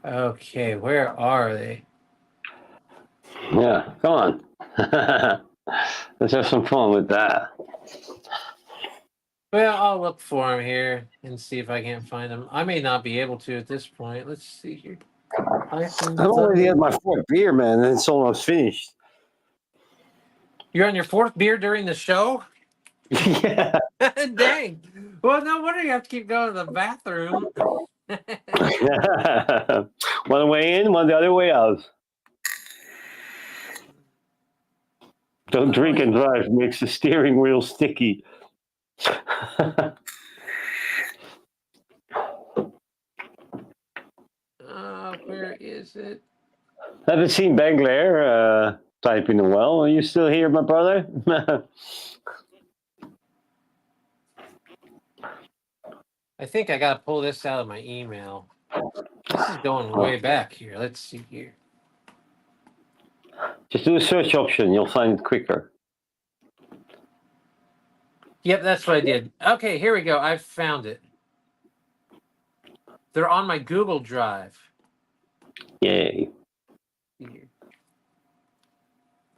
Okay, where are they? Yeah, come on. Let's have some fun with that. Well, I'll look for them here and see if I can't find them. I may not be able to at this point. Let's see here. I've already had my fourth beer, man, and it's almost finished. You're on your fourth beer during the show? Yeah. Dang. Well, no wonder you have to keep going to the bathroom. One way in, one the other way out. Don't drink and drive. Makes the steering wheel sticky. Where is it? Haven't seen Banglair typing well. Are you still here, my brother? I think I got to pull this out of my email. This is going way back here. Let's see here. Just do a search option. You'll find it quicker. Yep, that's what I did. Okay, here we go. I found it. They're on my Google Drive. Yay.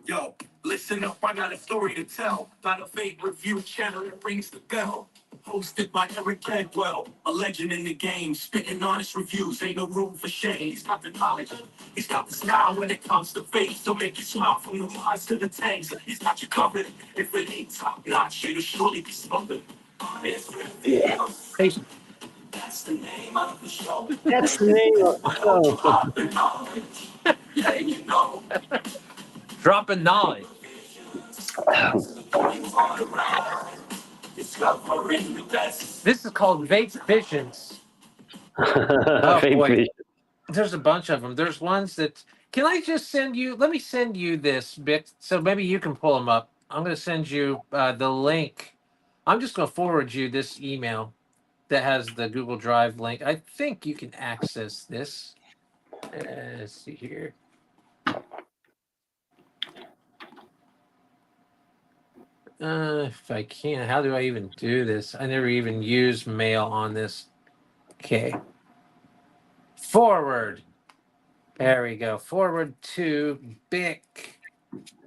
Yo, listen up, I got a story to tell. About a Vape review channel that rings the bell. Hosted by Eric Cadwell, a legend in the game. Spitting honest reviews, ain't no room for shame. He's got the knowledge, he's got the style when it comes to vape. So make you smile from the lines to the tanks. He's got you covered. If it ain't top notch, it'll surely be smothered. It's Rendezvous. That's the name of the show. That's the name of the show. Yeah, you know. Dropping knowledge. This is called Vape Visions. Vape boy. Vision. There's a bunch of them. There's ones that. Can I just send you? Let me send you this bit so maybe you can pull them up. I'm going to send you the link. I'm just going to forward you this email that has the Google Drive link. I think you can access this. Let's see here. If I can, how do I even do this? I never even used mail on this. Okay. Forward. There we go. Forward to Bic.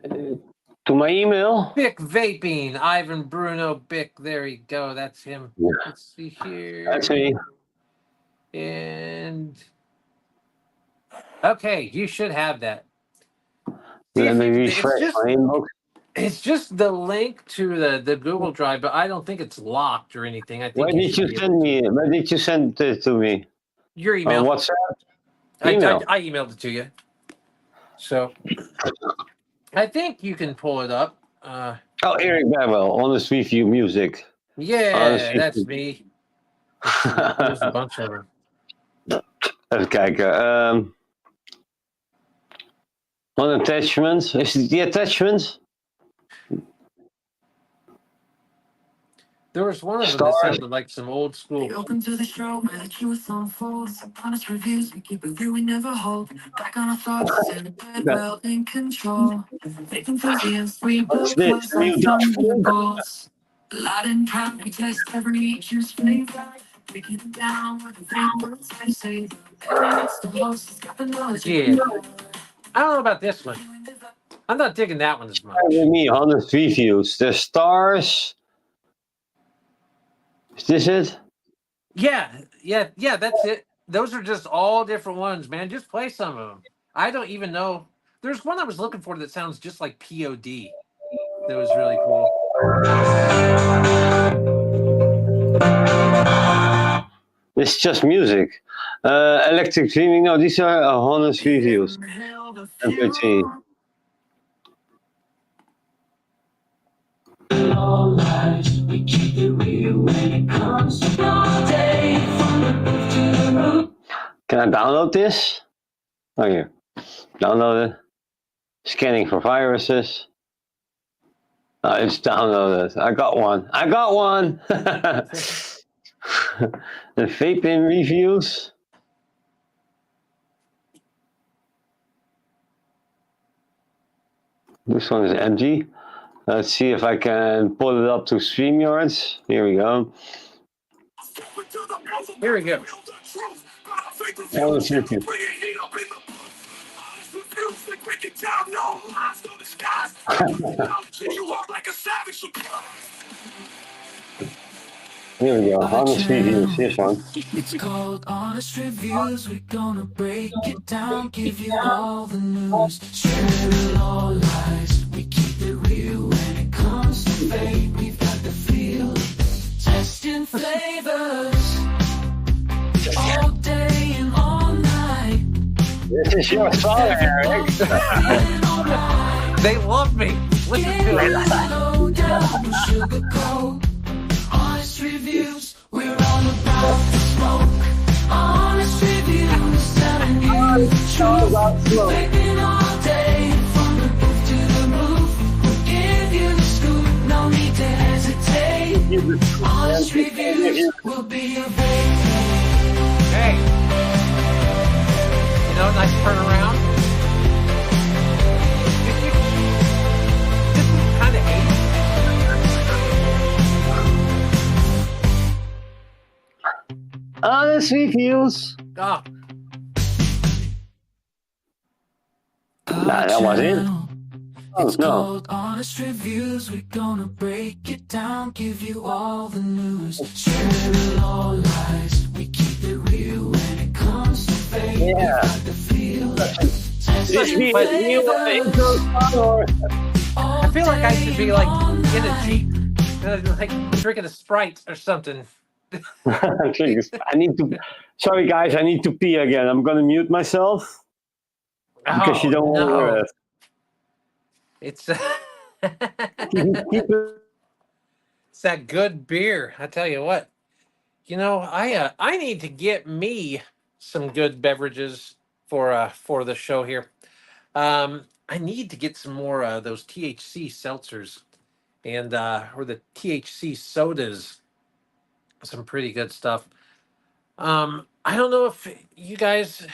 To my email. Bic Vaping. Ivan Bruno Bic. There we go. That's him. Yeah. Let's see here. That's me. And okay, you should have that. Let me refresh my inbox. It's just the link to the Google Drive, but I don't think it's locked or anything. I think Where did you send me? Where did you send it to me? Your email. On WhatsApp? Email. I emailed it to you. So I think you can pull it up. Oh, Eric Babel, Honest Review Music. Yeah, that's me. There's a bunch of them. Even kijken. On attachments. Is it the attachments? There was one of them that sounded like some old school. Welcome to the show, where the truth unfolds. Honest reviews, we keep it real, we never hold back on our thoughts. And the bed well in control. Fake enthusiasts, we build close like thunderbolts. Loud and proud, we test every juice flavor. Breaking it down with the fake words I say. It's the host, it's got the knowledge. Yeah. I don't know about this one. I'm not digging that one as much. Me, Honest Reviews. The stars. Is this it? Yeah, that's it. Those are just all different ones, man. Just play some of them. I don't even know. There's one I was looking for that sounds just like POD. That was really cool. It's just music. Electric Dreaming. No, these are Honest Reviews. MP3. Can I download this? Oh, here. Download it. Scanning for viruses. Oh, it's downloaded. I got one. The Vaping reviews. This one is empty. Let's see if I can pull it up to StreamYards. Here we go. Here we go. Honest reviews. Here we go. Honest reviews. Here's one. It's called Honest Reviews. We're gonna break it down, give you all the news. Share all lies. We keep it real when it comes to vape. We've got the feel. Testing flavors all day and all night. This is your song, Eric. They love me. Listen to it. Honest Reviews, we're all about the smoke. Honest Reviews, telling you the truth. Vaping all day, from the roof to the roof. We'll give you the scoop, no need to hesitate. Honest Reviews will be your vape. Hey. You know, nice turnaround. This is kind of hate. Honest reviews. Oh, Nah, that was it. Oh, It's no. called Honest Reviews. We're gonna break it down, give you all the news. Share all lies. We keep it real when it comes to vape. Yeah. We've got the feel. This be the intro song or? I feel like I should be like in a Jeep, like drinking a Sprite or something. Jeez, I need to. Sorry, guys. I need to pee again. I'm gonna mute myself because you don't want to hear it. It's Keep it. it's that good beer. I tell you what. You know, I need to get me some good beverages for the show here. I need to get some more those THC seltzers and or the THC sodas. Some pretty good stuff. I don't know if you guys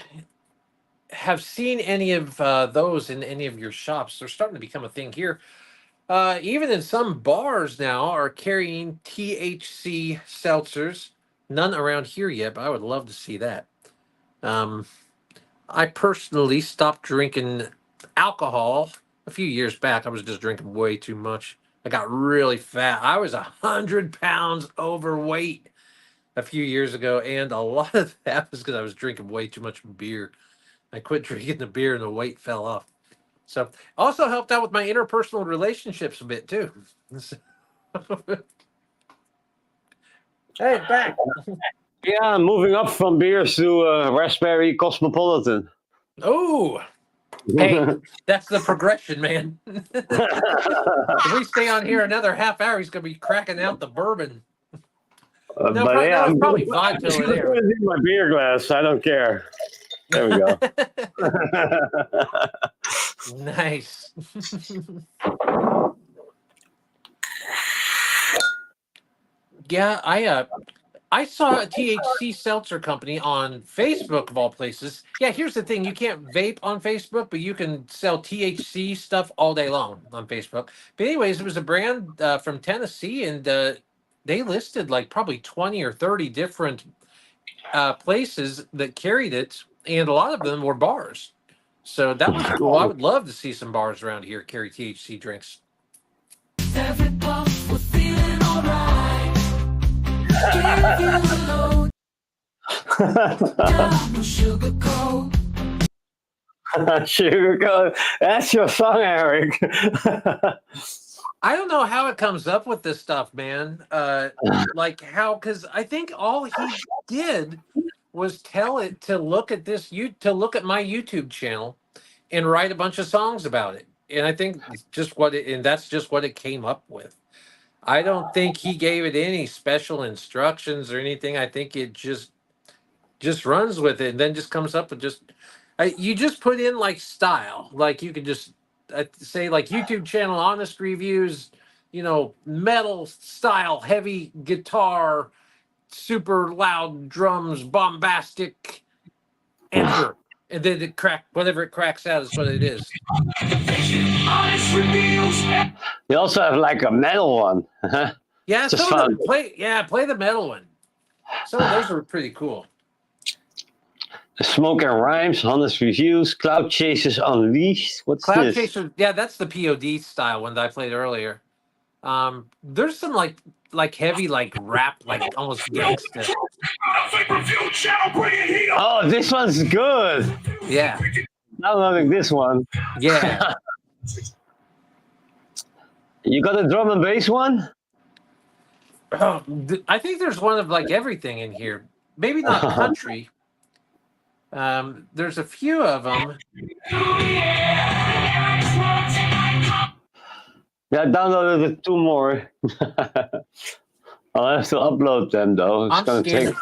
have seen any of those in any of your shops. They're starting to become a thing here. Even in some bars now are carrying THC seltzers. None around here yet, but I would love to see that. I personally stopped drinking alcohol a few years back. I was just drinking way too much. I got really fat. I was 100 pounds overweight a few years ago, and a lot of that was because I was drinking way too much beer. I quit drinking the beer, and the weight fell off. So, also helped out with my interpersonal relationships a bit too. Hey, back. Yeah, moving up from beers to raspberry cosmopolitan. Oh, hey, that's the progression, man. If we stay on here another half hour, he's gonna be cracking out the bourbon. But probably, yeah, it's probably vodka I'm over gonna there. put it in my beer glass. I don't care. There we go. Nice. Yeah, I saw a THC seltzer company on Facebook of all places. Yeah, here's the thing: you can't vape on Facebook, but you can sell THC stuff all day long on Facebook. But anyways, it was a brand from Tennessee, and they listed like probably 20 or 30 different places that carried it, and a lot of them were bars. So that was cool. I would love to see some bars around here carry THC drinks. Every puff, we're feeling alright. Give you a load. Down with sugar coat. Sugar coat. That's your song, Eric. I don't know how it comes up with this stuff, man. Like how, because I think all he did was tell it to look at to look at my YouTube channel and write a bunch of songs about it. And I think it's just that's just what it came up with. I don't think he gave it any special instructions or anything. I think it just runs with it and then just comes up with you just put in like style, like you could just say like YouTube channel, honest reviews, metal style, heavy guitar, super loud drums, bombastic, enter. And then whatever it cracks out is what it is. You also have like a metal one. Yeah, Just some of fun. them play the metal one. Some of those are pretty cool. Smoke and Rhymes, honest reviews, Cloud Chasers Unleashed. What's Cloud this? Chaser, yeah, that's the POD style one that I played earlier. There's some like heavy like rap, like almost gangster. Oh, this one's good. Yeah, I'm loving this one. yeah. You got a drum and bass one? I think there's one of like everything in here. Maybe not country. There's a few of them. Yeah, I downloaded 2 more. I'll have to upload them though. It's I'm gonna scared. take.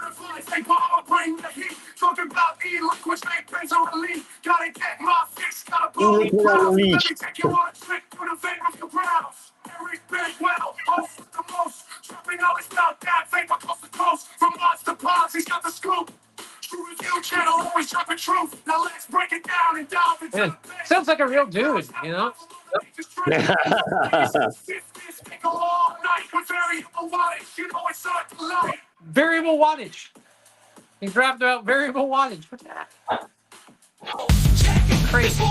Talking about e-liquids, make things a relief. Gotta get my fix, gotta blow me E-liquid proud. Let me unleashed. take you on a trip through the vein of your brows. Every big well, host with the most. Trapping all this about that vapor coast to coast. From Mars to Ponds, he's got the scoop. True Review channel, always dropping truth. Now let's break it down and dive into Man, sounds like a real dude, you know? Variable wattage. He's rapped about variable wattage. What's that? Crazy.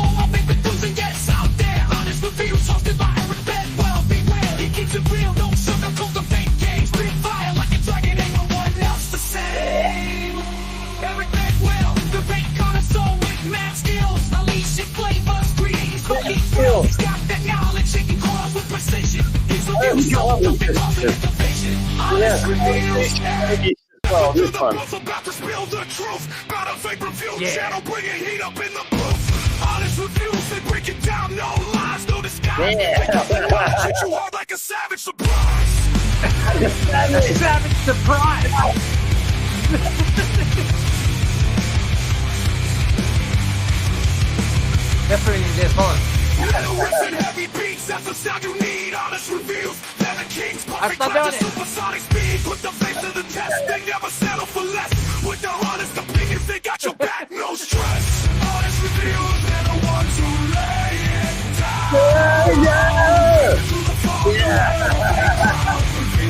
Well, this one. Channel, bringing heat up in the booth. Honest reviews, they break it down, no lies, no disguise. Treat you hard like a savage surprise. Savage surprise. That's pretty good. Hold on. Heavy beats, that's the sound you need. Honest reviews, they're the kings. I'm not doing it. Supersonic speed, put the face to the test. They never settle for less. With their honest opinions, they got your back, no stress. Honest reviews, they're the ones who lay it down.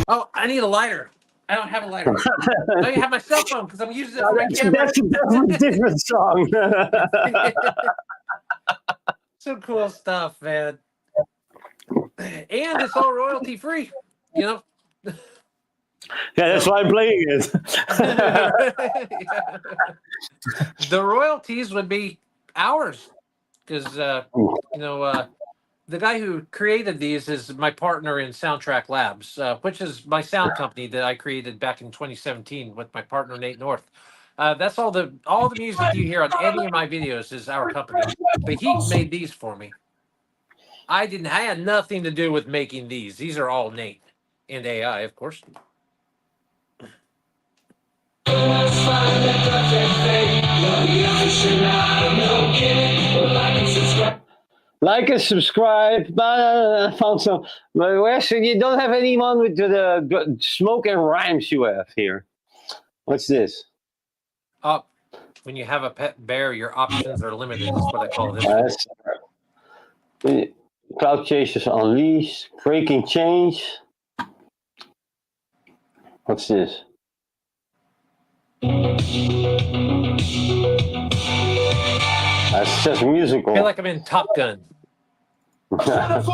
Oh, I need a lighter. I don't have a lighter. I have my cell phone because I'm using it for my camera. That's a different song. Some cool stuff, man. And it's all royalty free, you know? Yeah, that's why I'm playing it. Yeah. The royalties would be ours because, the guy who created these is my partner in Soundtrack Labs, which is my sound company that I created back in 2017 with my partner Nate North. That's all the music you hear on any of my videos is our company. But he made these for me. I had nothing to do with making these. These are all Nate and AI, of course. Like and subscribe. I found some. But Wes, you don't have anyone with the smoke and rhymes you have here. What's this? When you have a pet bear, your options are limited. Is what I call this. Cloud Chasers Unleashed. Breaking Change. What's this? That's just musical. I feel like I'm in Top Gun. A lot of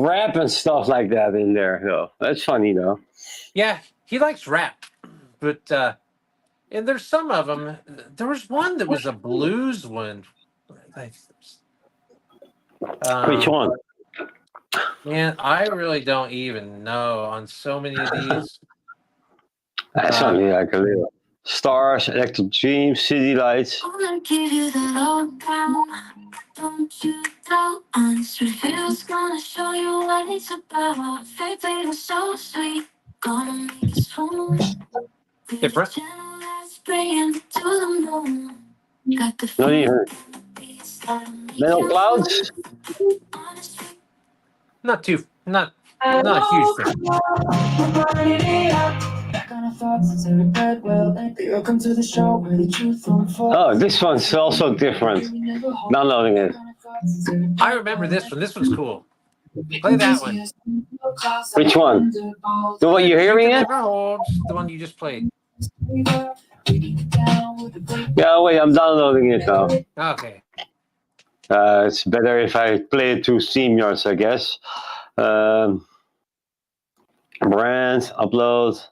rap and stuff like that in there, though. That's funny, though. Yeah, he likes rap, but and there's some of them. There was one that was a blues one. Which one? Man, I really don't even know on so many of these. That's something like a little. Stars, Electric Dreams, City Lights. I'm gonna give you the lowdown. Don't you doubt. Honest reviews gonna show you what it's about. Fake baby so sweet. Gonna make it smooth. Different. Channel that's bringing it to the moon. Got the Not even. Metal Clouds. Not a huge thing. Oh, this one's also different. Downloading it. I remember this one. This one's cool. Play that one. Which one? The one you're hearing You it? Can Never Hold, the one you just played. Yeah, wait, I'm downloading it now. Okay. It's better if I play it through StreamYards, I guess. Brand, upload.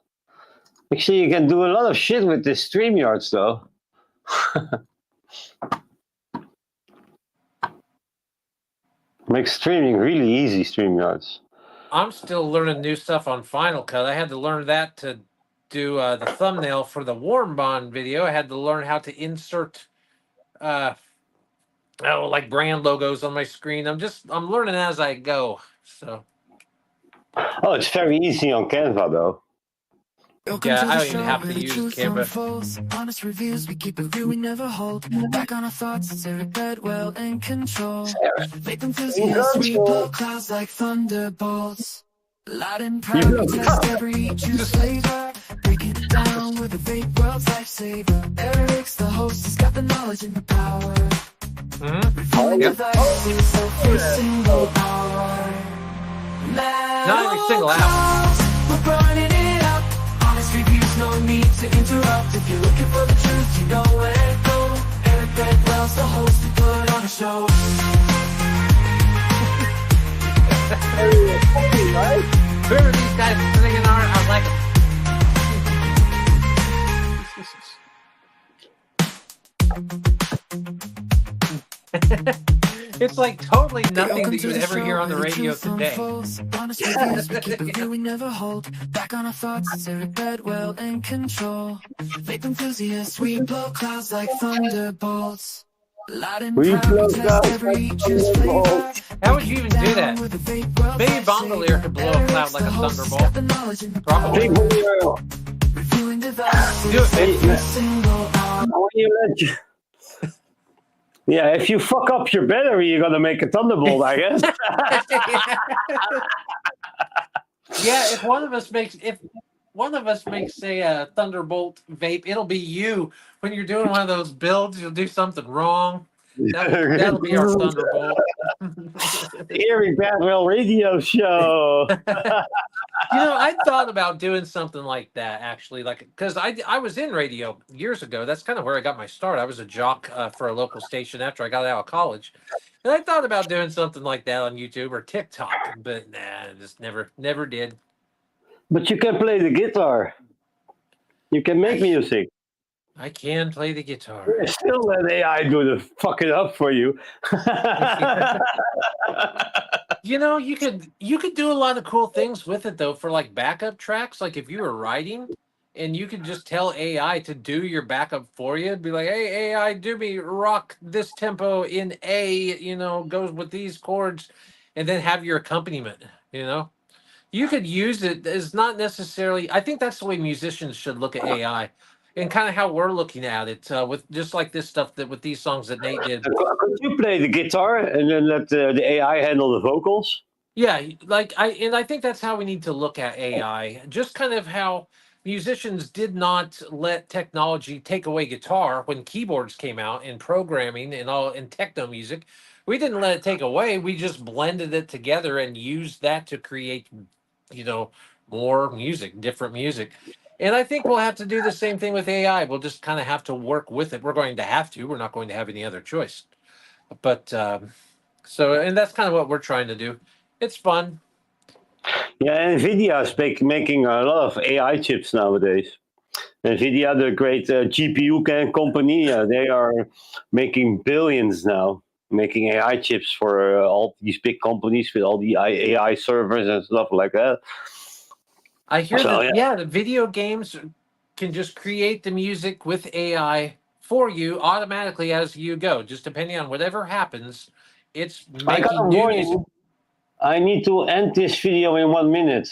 Actually, you can do a lot of shit with this StreamYards, though. Makes streaming really easy, StreamYards. I'm still learning new stuff on Final Cut. I had to learn that to do the thumbnail for the Warm Bond video. I had to learn how to insert like brand logos on my screen. I'm learning as I go. So Oh, it's very easy on Canva, though. yeah, I don't even have to use Canva. Honest reviews, we keep it real, we never hold back on our thoughts. It's Eric Bedwell in control. Vape enthusiasts, we blow clouds like thunderbolts. Loud and proud, we test every juice flavor. Breaking it down with a vape world's lifesaver. Eric's the host, he's got the knowledge and the power. Reviewing devices every single hour. Not every single hour. We're burning it up. Honest reviews, no need to interrupt. If you're looking for the truth, you know where to go. Eric Bedwell's the host to put on a show. Whoever these guys singing are, I like them. It's like totally nothing that you would ever hear on the radio today. Honest reviews, we keep it real, we never hold back on our thoughts. It's Eric Bedwell in control. Vape enthusiasts, we blow clouds like thunderbolts. Loud and proud, we test every juice flavor. How would you even do that? Maybe Bongolier could blow a cloud like a thunderbolt. Probably. Reviewing devices Do it, baby. every single hour. Yeah, if you fuck up your battery, you're gonna make a thunderbolt, I guess. Yeah, if one of us makes a thunderbolt vape, it'll be you. When you're doing one of those builds, you'll do something wrong. That'll be our thunderbolt. Eric Bedwell radio show. I thought about doing something like that, actually, because I was in radio years ago. That's kind of where I got my start. I was a jock for a local station after I got out of college, and I thought about doing something like that on YouTube or TikTok, but nah, just never did. But you can play the guitar. You can make music. I can play the guitar. Still let AI do the fucking up for you. You could do a lot of cool things with it though, for like backup tracks. Like if you were writing and you could just tell AI to do your backup for you, it'd be like, hey AI, do me rock this tempo in A, goes with these chords, and then have your accompaniment, You could use it as not necessarily. I think that's the way musicians should look at AI, and kind of how we're looking at it with just like this stuff that with these songs that Nate did. Could you play the guitar and then let the AI handle the vocals? Yeah, I think that's how we need to look at AI. Just kind of how musicians did not let technology take away guitar when keyboards came out and programming and all in techno music. We didn't let it take away. We just blended it together and used that to create, more music, different music. And I think we'll have to do the same thing with AI. We'll just kind of have to work with it. We're going to have to. We're not going to have any other choice. But and that's kind of what we're trying to do. It's fun. Yeah, NVIDIA is making a lot of AI chips nowadays. NVIDIA, the great GPU company, they are making billions now, making AI chips for all these big companies with all the AI servers and stuff like that. I hear the video games can just create the music with AI for you automatically as you go, just depending on whatever happens. It's making new music. I need to end this video in 1 minute.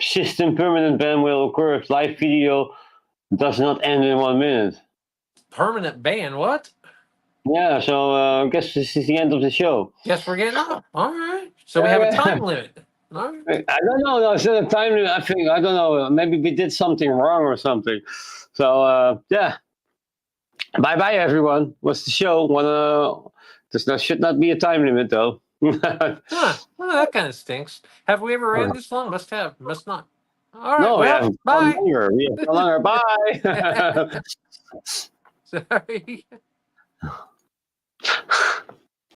System permanent ban will occur if live video does not end in 1 minute. Permanent ban? What? Yeah, so I guess this is the end of the show. Guess we're getting off. All right. So we have a time limit. All right. I don't know. No, it's not a time limit. I don't know. Maybe we did something wrong or something. So yeah. Bye everyone. What's the show? Should not be a time limit though. Huh. Oh, that kind of stinks. Have we ever ran this long? Must have. Must not. All right. No, we Well, haven't bye. gone longer. We have gone longer. Bye. Sorry.